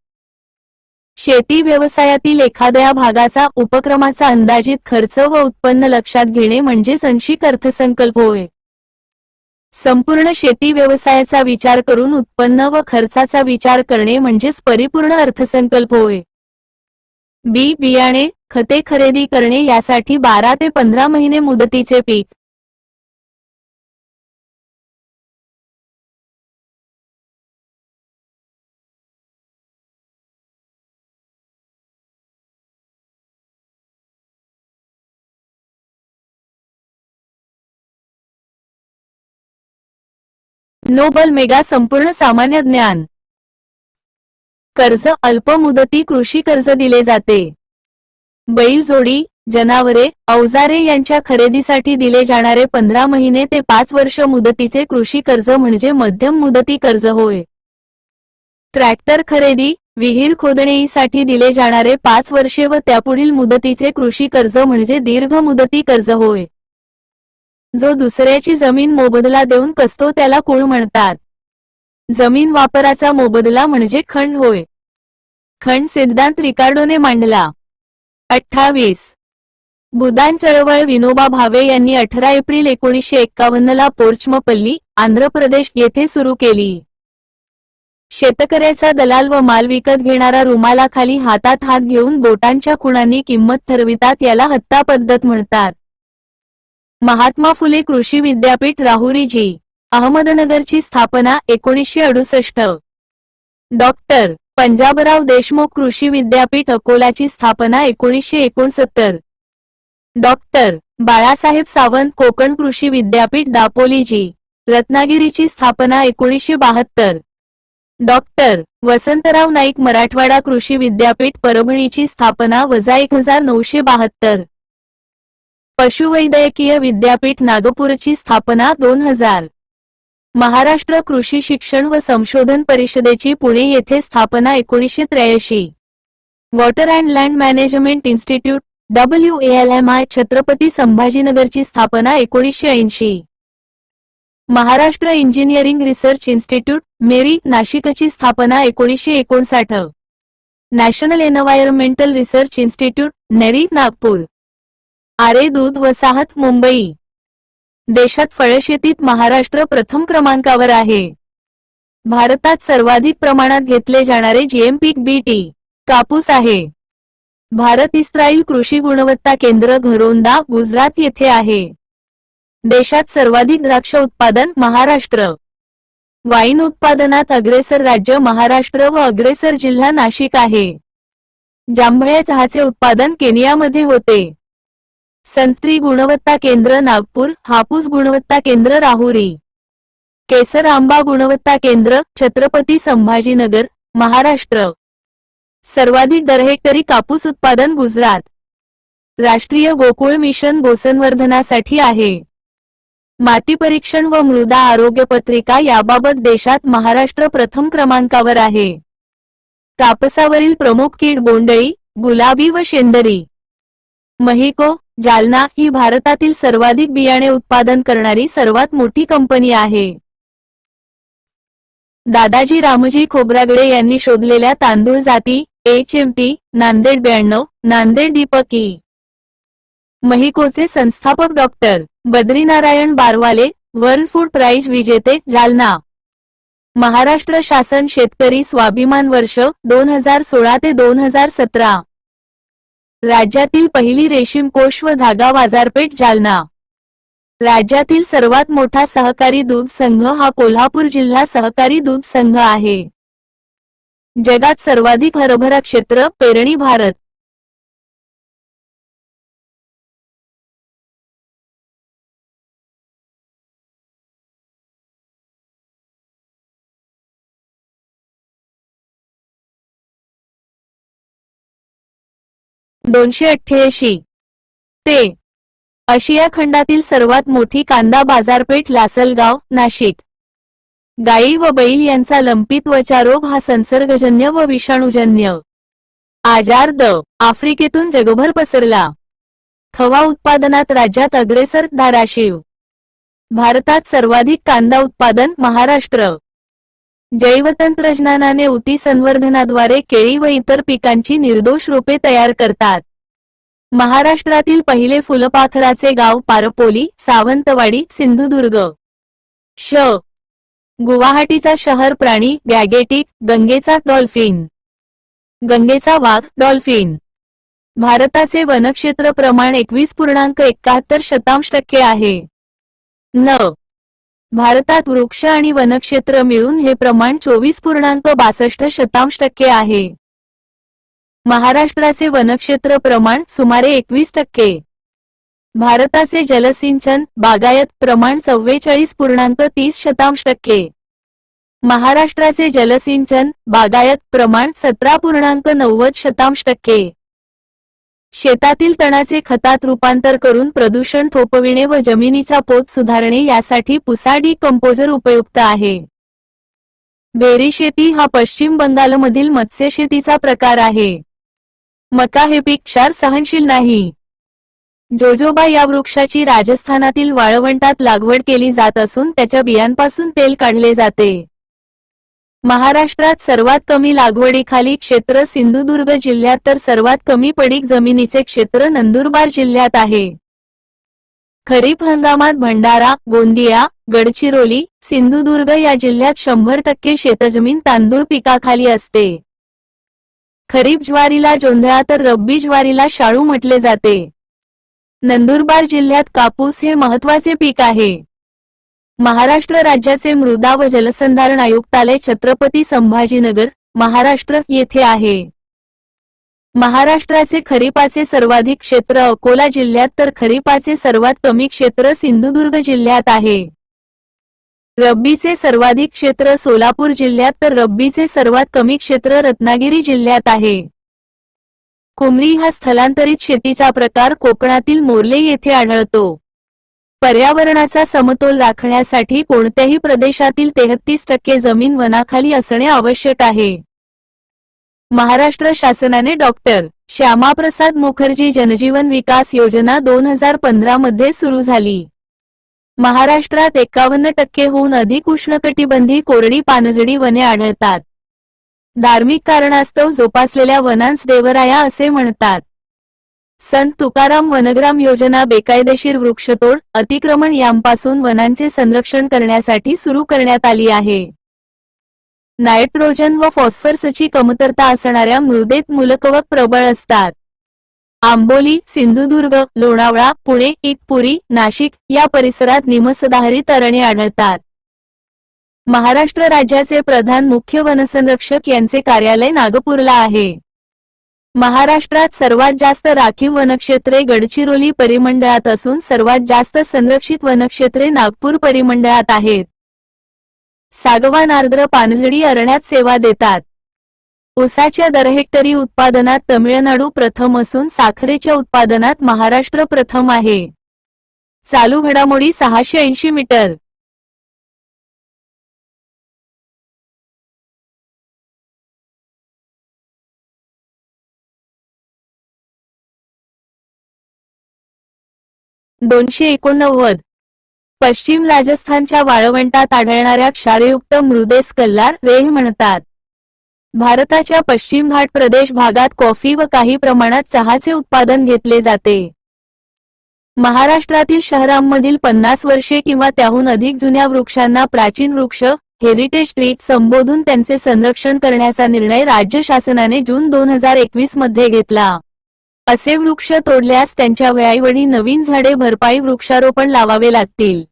शेती व्यवसायातील एखाद्या भागाचा उपक्रमाचा अंदाजित खर्च व उत्पन्न लक्षात घेणे म्हणजे संशिक अर्थसंकल्प होय. संपूर्ण शेती व्यवसायाचा विचार करून उत्पन्न व खर्चाचा विचार करणे म्हणजेच परिपूर्ण अर्थसंकल्प होय. बियाणे, खते खरेदी करणे यासाठी 12 ते 15 महिने मुदतीचे पीक. नोबल मेगा संपूर्ण सामान्य ज्ञान. कर्ज अल्प मुदती कृषी कर्ज दिले जाते. बैलजोडी, जनावरे, अवजारे यांच्या खरेदीसाठी दिले जाणारे 15 महिने ते 5 वर्ष मुदतीचे कृषी कर्ज म्हणजे मध्यम मुदती कर्ज होय. ट्रॅक्टर खरेदी, विहीर खोदणीसाठी दिले जाणारे 5 वर्षे व त्यापुढील मुदतीचे कृषी कर्ज म्हणजे दीर्घ मुदती कर्ज होय. जो दुसऱ्याची जमीन मोबदला देऊन कसतो त्याला कुळ म्हणतात. जमीन वापराचा मोबदला म्हणजे खंड होय. खंड सिद्धांत रिकार्डोने मांडला. 28 भूदान चळवळ विनोबा भावे यांनी 18 एप्रिल 1951 ला पोर्चमपल्ली, आंध्र प्रदेश येथे सुरू केली. शेतकऱ्याचा दलाल व माल विकत घेणारा रुमालाखाली हातात हात घेऊन बोटांच्या खुणांनी किंमत ठरवितात याला हत्ता पद्धत म्हणतात. महात्मा फुले कृषी विद्यापीठ राहुरी जी. अहमदनगरची स्थापना 1968. डॉक्टर पंजाबराव देशमुख कृषी विद्यापीठ अकोलाची स्थापना 1969. डॉक्टर बाळासाहेब सावंत कोकण कृषी विद्यापीठ दापोली रत्नागिरीची स्थापना 1972. डॉक्टर वसंतराव नाईक मराठवाडा कृषी विद्यापीठ परभणीची स्थापना -1972. पशुवैद्यकीय विद्यापीठ नागपूरची स्थापना 2000. महाराष्ट्र कृषी शिक्षण व संशोधन परिषदेची पुणे येथे स्थापना 1983. Water and land management institute WALMI Chhatrapati संभाजीनगरची स्थापना 1980. Maharashtra engineering research institute MERI नाशिकची स्थापना 1959. National environmental research institute NEERI Nagpur. Aarey दूध वसाहत मुंबई. देशात फळशेतीत महाराष्ट्र प्रथम क्रमांकावर आहे. भारतात सर्वाधिक प्रमाणात घेतले जाणारे GM पीक BT कापूस आहे. भारत इस्रायल कृषी गुणवत्ता केंद्र घरोंदा गुजरात येथे आहे. देशात सर्वाधिक द्राक्ष उत्पादन महाराष्ट्र. वाईन उत्पादनात अग्रेसर राज्य महाराष्ट्र व अग्रेसर जिल्हा नाशिक आहे. जांभळ्या चहाचे उत्पादन केनियामध्ये होते. संत्री गुणवत्ता केंद्र नागपूर. हापूस गुणवत्ता केंद्र राहुरी. केसर आंबा गुणवत्ता केंद्र छत्रपती संभाजीनगर महाराष्ट्र. सर्वाधिक दर हेक्टरी कापूस उत्पादन गुजरात. राष्ट्रीय गोकुळ मिशन गोसंवर्धनासाठी आहे. माती परीक्षण व मृदा आरोग्य पत्रिका याबाबत देशात महाराष्ट्र प्रथम क्रमांकावर आहे. कापसावरील प्रमुख कीड बोंडअळी, गुलाबी व शेंदरी. महिको जालना ही भारतातील सर्वाधिक बियाणे उत्पादन करणारी सर्वात मोठी कंपनी आहे. दादाजी रामजी खोब्रागडे यांनी शोधलेल्या तांदूळ जाती HMT नांदेड 92, नांदेड दीपक ई. महिकोचे संस्थापक doctor Badrinarayan Barwale world food prize विजेते जालना. महाराष्ट्र शासन शेतकरी स्वाभिमान वर्ष 2016 ते 2017. राज्यातील पहिली रेशीम कोष व धागा बाजारपेठ जालना. राज्यातील सर्वात मोठा सहकारी दूध संघ हा कोल्हापूर जिल्हा सहकारी दूध संघ आहे. जगात सर्वाधिक हरभरा क्षेत्र पेरणी भारत. $288 ते. आशिया खंडातील सर्वात मोठी कांदा बाजारपेठ लासलगाव नाशिक. गायी व बैल यांचा लंपी त्वचारोग हा संसर्गजन्य व विषाणूजन्य आजार आफ्रिकेतून जगभर पसरला. खवा उत्पादनात राज्यात अग्रेसर धाराशिव. भारतात सर्वाधिक कांदा उत्पादन महाराष्ट्र. जैवतंत्रज्ञानाने ऊती संवर्धनाद्वारे केळी व इतर पिकांची निर्दोष रोपे तयार करतात. महाराष्ट्रातील पहिले फुलपाखराचे गाव पारपोली सावंतवाडी सिंधुदुर्ग. गुवाहाटीचा शहर प्राणी गॅगेटिक. गंगेचा डॉल्फिन. गंगेचा वाघ डॉल्फिन. भारताचे वनक्षेत्र प्रमाण 21.71% आहे. भारतात वृक्ष आणि वनक्षेत्र मिळून हे प्रमाण 24.62% आहे. महाराष्ट्राचे वनक्षेत्र प्रमाण सुमारे 21%. भारताचे जलसिंचन बागायत प्रमाण 44.30%. महाराष्ट्राचे जलसिंचन बागायत प्रमाण 17.90%. शेतातील तणाचे खतात रूपांतर करून प्रदूषण थोपविणे व जमिनीचा पोत सुधारणे यासाठी पुसा डिकंपोजर उपयुक्त आहे. बेरी शेती हा पश्चिम बंगालमधील मत्स्यशेतीचा प्रकार आहे. मका हे पीक क्षार सहनशील नाही. जोजोबा या वृक्षाची राजस्थानातील वाळवंटात लागवड केली जात असून त्याच्या बियांपासून तेल काढले जाते. महाराष्ट्रात सर्वात कमी लागवडीखाली क्षेत्र सिंधुदुर्ग जिल्ह्यात तर सर्वात कमी पडीक जमिनीचे क्षेत्र नंदुरबार जिल्ह्यात आहे. खरीप हंगामात भंडारा, गोंदिया, गडचिरोली, सिंधुदुर्ग या जिल्ह्यात 100% शेतजमीन तांदूळ पिकाखाली असते. खरीप ज्वारीला जोंधळा तर रब्बी ज्वारीला शाळू म्हटले जाते. नंदुरबार जिल्ह्यात कापूस हे महत्त्वाचे पीक आहे. महाराष्ट्र राज्याचे मृदा व जलसंधारण आयुक्तालय छत्रपती संभाजीनगर महाराष्ट्र येथे आहे। महाराष्ट्राचे खरीपाचे सर्वाधिक क्षेत्र अकोला जिल्ह्यात तर खरीपाचे सर्वात कमी क्षेत्र सिंधुदुर्ग जिल्ह्यात आहे। रब्बीचे सर्वाधिक क्षेत्र सोलापूर जिल्ह्यात तर रब्बीचे सर्वात कमी क्षेत्र रत्नागिरी जिल्ह्यात आहे। कुमरी हा स्थलांतरित शेतीचा प्रकार कोकणातील मोर्ले येथे आढळतो। पर्यावरणाचा समतोल राखण्यासाठी कोणत्याही प्रदेशातील 33% जमीन वनाखाली असणे आवश्यक आहे। महाराष्ट्र शासनाने डॉक्टर श्यामाप्रसाद मुखर्जी जनजीवन विकास योजना 2015 मध्ये सुरू झाली। महाराष्ट्रात 51% हून अधिक उष्णकटिबंधी कोरडी पानझडी वने आढळतात। धार्मिक कारणास्तव जोपासलेल्या वनांस देवराया असे म्हणतात। संत तुकाराम वनग्राम योजना बेकायदेशीर वृक्षतोड, अतिक्रमण यांपासून वनांचे संरक्षण करण्यासाठी सुरू करण्यात आली आहे। नायट्रोजन व फॉस्फरसची कमतरता असणाऱ्या मृदेत मूलकवक प्रबळ असतात। आंबोली, सिंधुदुर्ग, लोणावळा, पुणे, इगतपुरी, नाशिक या परिसरात निमसदाहरित अरण्ये आढळतात। महाराष्ट्र राज्याचे प्रधान मुख्य वनसंरक्षक यांचे कार्यालय नागपूरला आहे। महाराष्ट्रात सर्वात जास्त राखीव वनक्षेत्रे गडचिरोली परिमंडळात असून सर्वात जास्त संरक्षित वनक्षेत्रे नागपूर परिमंडळात आहेत। सागवान आर्द्र पानझडी अरण्यात सेवा देतात। ऊसाच्या दर हेक्टरी उत्पादनात तमिळनाडू प्रथम असून साखरेच्या उत्पादनात महाराष्ट्र प्रथम आहे। चालू घडामोडी 680 मीटर। पश्चिम राजस्थानच्या वाळवंटात आढळणाऱ्या क्षारयुक्त मृदेस कल्लार रेह म्हणतात। भारताच्या पश्चिम घाट प्रदेश भागात कॉफी व काही प्रमाणात चहाचे उत्पादन घेतले जाते। महाराष्ट्रातील शहरांमधील 50 वर्षे किंवा त्याहून अधिक जुन्या वृक्षांना प्राचीन वृक्ष हेरिटेज ट्री संबोधून त्यांचे संरक्षण करण्याचा निर्णय राज्य शासनाने जून 2021 मध्ये घेतला। असे वृक्ष तोडल्यास त्यांच्या वेळोवेळी नवीन झाडे भरपाई वृक्षारोपण लावावे लागतील।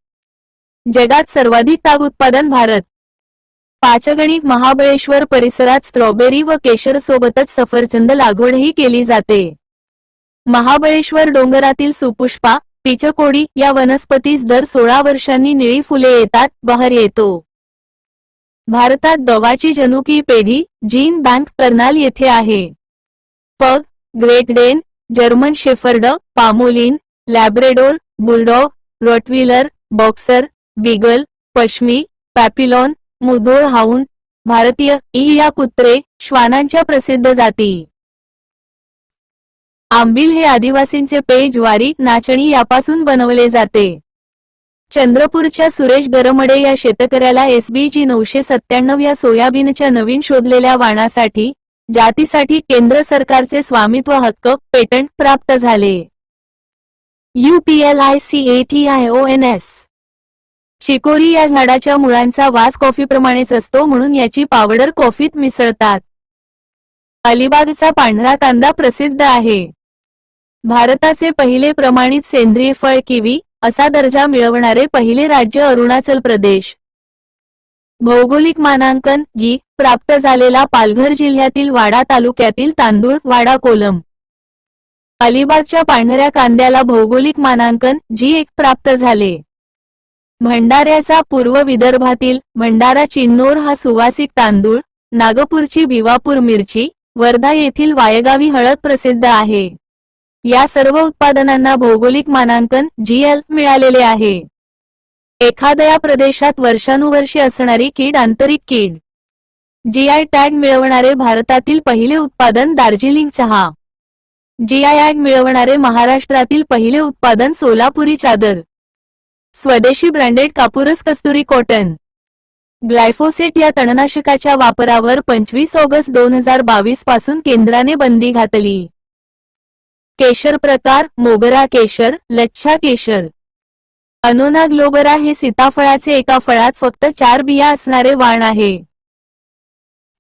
जगात सर्वाधिक ताग उत्पादन भारत। पाचगणी महाबळेश्वर परिसरात स्ट्रॉबेरी व केशर सोबतच सफरचंद लागवडही केली जाते। महाबळेश्वर डोंगरातील सुपुष्पा, पिचकोडी या वनस्पतीस दर 16 वर्षांनी निळी फुले येतात, बहर येतो। भारतात गव्हाची जनुकी पेढी जीन बँक कर्नाल येथे आहे। Pug, great Dane, German shepherd, पामोलिन, Labrador, bulldog, Rottweiler, boxer, beagle, Pashmi, papillon, Mudhol hound, भारतीय या कुत्रे, श्वानांच्या प्रसिद्ध जाती। आंबील हे आदिवासींचे पेय ज्वारी, नाचणी यापासून बनवले जाते। चंद्रपूरच्या सुरेश गरमडे या शेतकऱ्याला SBG 997 या सोयाबीनच्या नवीन शोधलेल्या वाणासाठी जातीसाठी केंद्र सरकारचे स्वामित्व हक्क पेटंट प्राप्त झाले। UPLICATIONS चिकोरी या झाडाच्या मुळांचा वास कॉफीप्रमाणेच असतो म्हणून याची पावडर कॉफीत मिसळतात। अलिबागचा पांढरा कांदा प्रसिद्ध आहे। भारताचे पहिले प्रमाणित सेंद्रिय फळ किवी असा दर्जा मिळवणारे पहिले राज्य अरुणाचल प्रदेश। भौगोलिक मानांकन जी प्राप्त झालेला पालघर जिल्ह्यातील वाडा तालुक्यातील तांदूळ वाडा कोलम। अलिबागच्या पांढऱ्या कांद्याला भौगोलिक मानांकन G1 प्राप्त झाले। भंडाऱ्याचा पूर्व विदर्भातील भंडारा चिन्नोर हा सुवासिक तांदूळ, नागपूरची भिवापूर मिरची, वर्धा येथील वायगावी हळद प्रसिद्ध आहे। या सर्व उत्पादनांना भौगोलिक मानांकन GL मिळालेले आहे। एखाद्या प्रदेशात वर्षानुवर्षे असणारी कीड आंतरिक कीड। GI टॅग मिळवणारे भारतातील पहिले उत्पादन दार्जिलिंग चहा। GI टॅग मिळवणारे महाराष्ट्रातील पहिले उत्पादन सोलापुरी चादर। स्वदेशी ब्रँडेड कापूरस कस्तुरी कॉटन। ग्लायफोसेट या तणनाशकाच्या वापरावर 25 ऑगस्ट 2022 पासून केंद्राने बंदी घातली। केशर प्रकार मोगरा केशर, लच्छा केशर। अनोना ग्लोबरा हे सीताफळाचे एका फळात फक्त 4 बिया असणारे वाण आहे।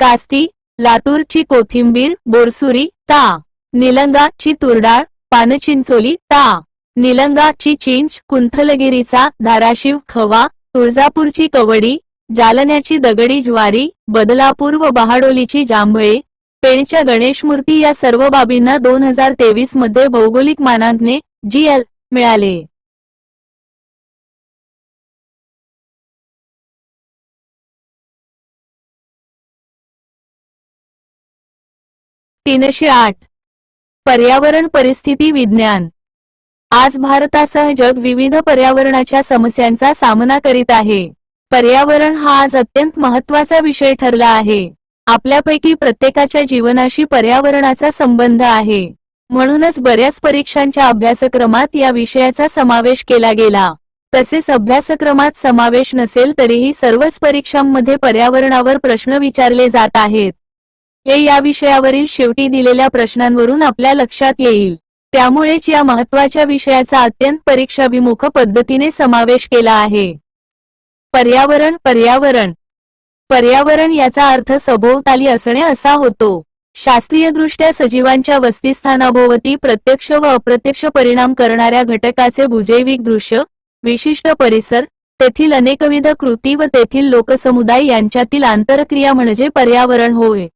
कास्ती, लातूरची कोथिंबीर, बोरसुरी, ता, निलंगा ची तुरडाळ, पानचिंचोली, ता, निलंगा ची चिंच, कुंथलगिरीचा, धाराशिव खवा, तुळजापूरची कवडी, जालन्याची दगडी ज्वारी, बदलापूर व बहाडोलीची जांभळे, पेणच्या गणेश मूर्ती या सर्व बाबींना 2023 मध्ये भौगोलिक मानांकने GL मिळाले. तीनशे 8 पर्यावरण परिस्थिती विज्ञान. आज भारतासह जग विविध पर्यावरणाच्या समस्यांचा सामना करीत आहे. पर्यावरण हा आज अत्यंत महत्त्वाचा विषय ठरला आहे. आपल्यापैकी प्रत्येकाच्या जीवनाशी पर्यावरणाचा संबंध आहे. म्हणूनच बऱ्याच परीक्षांच्या अभ्यासक्रमात या विषयाचा समावेश केला गेला. तसेच अभ्यासक्रमात समावेश नसेल तरीही सर्वच परीक्षांमध्ये पर्यावरणावर प्रश्न विचारले जात आहेत. हे या विषयावरील शेवटी दिलेल्या प्रश्नांवरून आपल्या लक्षात येईल. त्यामुळेच या महत्त्वाच्या विषयाचा अत्यंत परीक्षाभिमुख पद्धतीने समावेश केला आहे. पर्यावरण पर्यावरण पर्यावरण याचा अर्थ सभोवताली असणे असा होतो. शास्त्रीयदृष्ट्या सजीवांच्या वस्तीस्थानाभोवती प्रत्यक्ष व अप्रत्यक्ष परिणाम करणाऱ्या घटकाचे भूजैविक दृश्य, विशिष्ट परिसर, तेथील अनेकविध कृती व तेथील लोकसमुदाय यांच्यातील आंतरक्रिया म्हणजे पर्यावरण होय.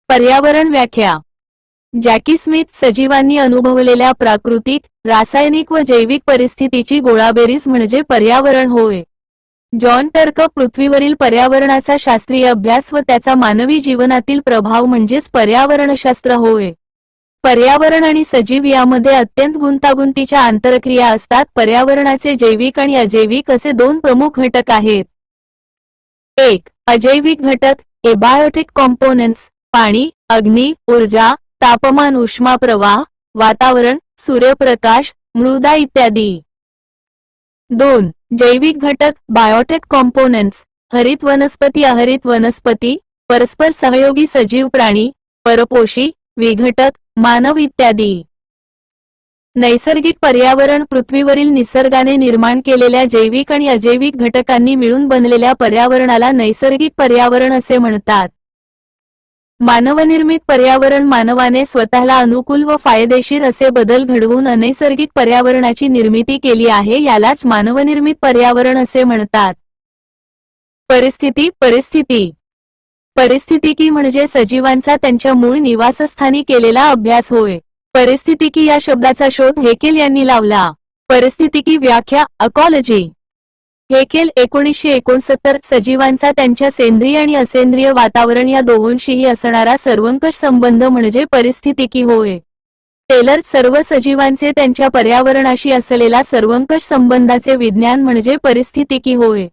पर्यावरण व्याख्या. जॅकी स्मिथ सजीवांनी अनुभवलेल्या प्राकृतिक, रासायनिक व जैविक परिस्थितीची गोळाबेरीज म्हणजे पर्यावरण होय. जॉन टर्क पृथ्वीवरील पर्यावरणाचा शास्त्रीय अभ्यास व त्याचा मानवी जीवनातील प्रभाव म्हणजेच पर्यावरणशास्त्र होय. पर्यावरण आणि सजीव यामध्ये अत्यंत गुंतागुंतीच्या आंतरक्रिया असतात. पर्यावरणाचे जैविक आणि अजैविक असे दोन प्रमुख घटक आहेत. 1. अजैविक घटक एबायोटिक कॉम्पोनेंट्स. पाणी, अग्नी, ऊर्जा, तापमान, उष्मा प्रवाह, वातावरण, सूर्यप्रकाश, मृदा इत्यादी. 2. जैविक घटक बायोटिक कॉम्पोनेंट्स. हरित वनस्पती, अहरित वनस्पती, परस्पर सहयोगी सजीव प्राणी, परपोषी, विघटक, मानव इत्यादी. नैसर्गिक पर्यावरण पृथ्वीवरील निसर्गाने निर्माण केलेल्या जैविक आणि अजैविक घटकांनी मिळून बनलेल्या पर्यावरणाला नैसर्गिक पर्यावरण असे म्हणतात. मानवनिर्मित पर्यावरण मानवाने स्वतःला अनुकूल व फायदेशीर असे बदल घडवून अनैसर्गिक पर्यावरणाची निर्मिती केली आहे. यालाच मानवनिर्मित पर्यावरण असे म्हणतात. परिस्थिती परिस्थिती परिस्थितिकी म्हणजे सजीवांचा त्यांच्या मूळ निवासस्थानी केलेला अभ्यास होय. परिस्थितिकी या शब्दाचा शोध हेकेल यांनी लावला. परिस्थितिकी व्याख्या इकॉलॉजी. हेकेल 1969 सजीवांचा त्यांच्या सेंद्रिय आणि असेंद्रिय वातावरण या दोहोंशीही असणारा सर्वंकष संबंध म्हणजे परिस्थितिकी होय. टेलर सर्व सजीवांचे त्यांच्या पर्यावरणाशी असलेला सर्वंकष संबंधाचे विज्ञान म्हणजे परिस्थितिकी होय.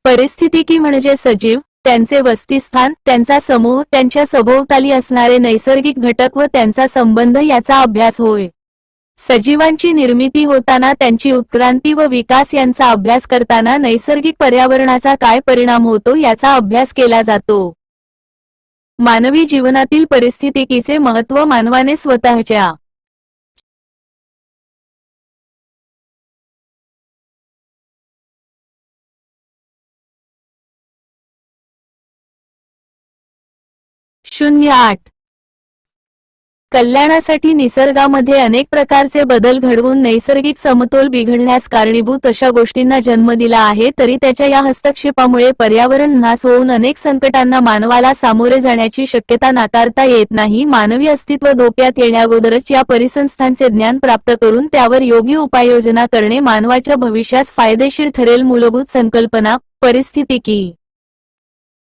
परिस्थितिकी म्हणजे सजीव, त्यांचे वस्तीस्थान, त्यांचा समूह, त्यांच्या सभोवताली असणारे नैसर्गिक घटक व त्यांचा संबंध याचा अभ्यास होय. सजीवांची निर्मिती होताना त्यांची उत्क्रांती व विकास यांचा अभ्यास करताना नैसर्गिक पर्यावरणाचा काय परिणाम होतो याचा अभ्यास केला जातो. मानवी जीवनातील परिस्थितिकीचे महत्त्व मानवाने स्वतःच्या .08 कल्याणासाठी निसर्गामध्ये अनेक प्रकारचे बदल घडवून नैसर्गिक समतोल बिघडण्यास कारणीभूत अशा गोष्टींना जन्म दिला आहे. तरी त्याच्या या हस्तक्षेपामुळे पर्यावरण नाश होऊन अनेक संकटांना मानवाला सामोरे जाण्याची शक्यता नाकारता येत नाही. मानवी अस्तित्व धोक्यात येण्याअगोदरच या परिसंस्थांचे ज्ञान प्राप्त करून त्यावर योग्य उपाययोजना करणे मानवाच्या भविष्यास फायदेशीर ठरेल. मूलभूत संकल्पना परिस्थितिकी.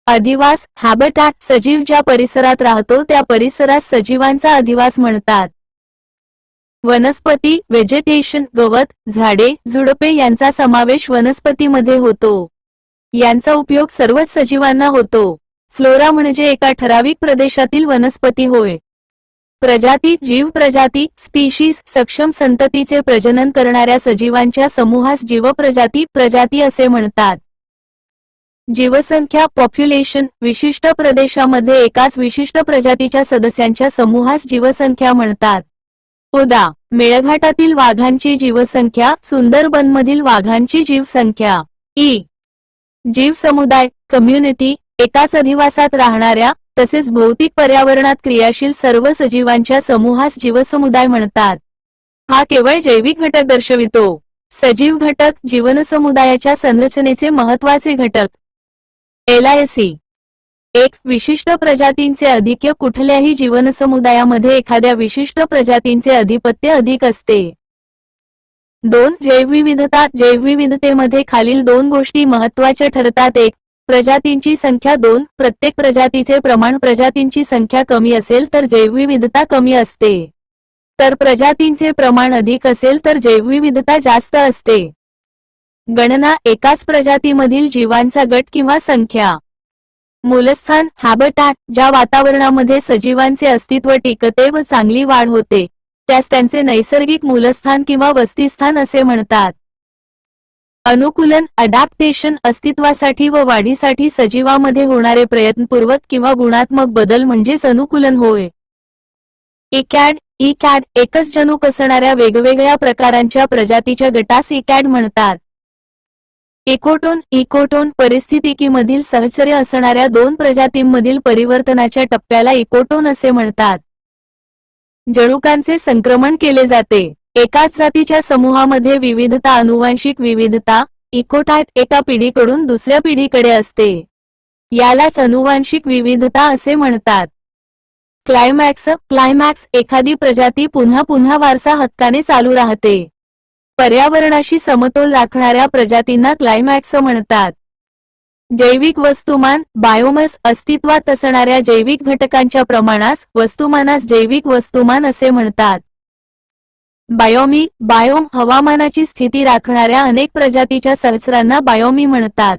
अधिवास हॅबिटॅट. सजीव ज्या परिसरात राहतो त्या परिसरास सजीवांचा अधिवास म्हणतात. वनस्पती व्हेजिटेशन. गवत, झाडे, झुडपे यांचा समावेश वनस्पतीमध्ये होतो. यांचा उपयोग सर्वच सजीवांना होतो. फ्लोरा म्हणजे एका ठराविक प्रदेशातील वनस्पती होय. प्रजाती जीव प्रजाती स्पीशीज. सक्षम संततीचे प्रजनन करणाऱ्या सजीवांच्या समूहास जीवप्रजाती प्रजाती असे म्हणतात. जीवसंख्या पॉप्युलेशन. विशिष्ट प्रदेशामध्ये एकाच विशिष्ट प्रजातीच्या सदस्यांच्या समूहास जीवसंख्या म्हणतात. उदा. मेळघाटातील वाघांची जीवसंख्या, सुंदरबनमधील वाघांची जीवसंख्या. जीवसमुदाय कम्युनिटी. एकाच अधिवासात राहणाऱ्या तसेच भौतिक पर्यावरणात क्रियाशील सर्व सजीवांच्या समूहास जीवसमुदाय म्हणतात. हा केवळ जैविक घटक दर्शवितो. सजीव घटक जीवनसमुदायाच्या संरचनेचे महत्त्वाचे घटक. LIC. एक विशिष्ट प्रजातींचे आधिक्य कुठल्याही जीवनसमुदायामध्ये एखाद्या विशिष्ट प्रजातींचे आधिपत्य अधिक असते. 2. जैवविविधता जैवविविधतेमध्ये खालील दोन गोष्टी महत्त्वाच्या ठरतात. 1. प्रजातींची संख्या. 2. प्रत्येक प्रजातीचे प्रमाण. प्रजातींची संख्या कमी असेल तर जैवविविधता कमी असते, तर प्रजातींचे प्रमाण अधिक असेल तर जैवविविधता जास्त असते. गणना एकाच प्रजातीमधील जीवांचा गट किंवा संख्या. मूलस्थान हॅबिटॅट ज्या वातावरणामध्ये सजीवांचे अस्तित्व टिकते व चांगली वाढ होते त्यास त्यांचे नैसर्गिक मूलस्थान किंवा वसतिस्थान असे म्हणतात. अनुकूलन अडॅप्टेशन अस्तित्वासाठी व वाढीसाठी सजीवामध्ये होणारे प्रयत्नपूर्वक किंवा गुणात्मक बदल म्हणजेच अनुकूलन होय. इकॅड एकच जनुक असणाऱ्या वेगवेगळ्या प्रकारांच्या प्रजातीच्या गटास इकॅड म्हणतात. इकोटोन परिस्थितिकीमधील सहचर्य असणाऱ्या दोन प्रजातींमधील परिवर्तनाच्या टप्प्याला इकोटोन असे म्हणतात. जनुकांचे संक्रमण केले जाते. एकाच जातीच्या समूहामध्ये विविधता अनुवांशिक विविधता इकोटाइप एका पिढीकडून दुसऱ्या पिढीकडे असते, यालाच अनुवांशिक विविधता असे म्हणतात. क्लायमॅक्स एखादी प्रजाती पुन्हा पुन्हा वारसा हक्काने चालू राहते. पर्यावरणाशी समतोल राखणाऱ्या प्रजातींना क्लायमॅक्स म्हणतात. जैविक वस्तुमान बायोमस अस्तित्वात असणाऱ्या जैविक घटकांच्या प्रमाणास वस्तुमानास जैविक वस्तुमान असे म्हणतात. बायोम हवामानाची स्थिती राखणाऱ्या अनेक प्रजातीच्या सहचरांना बायोमी म्हणतात.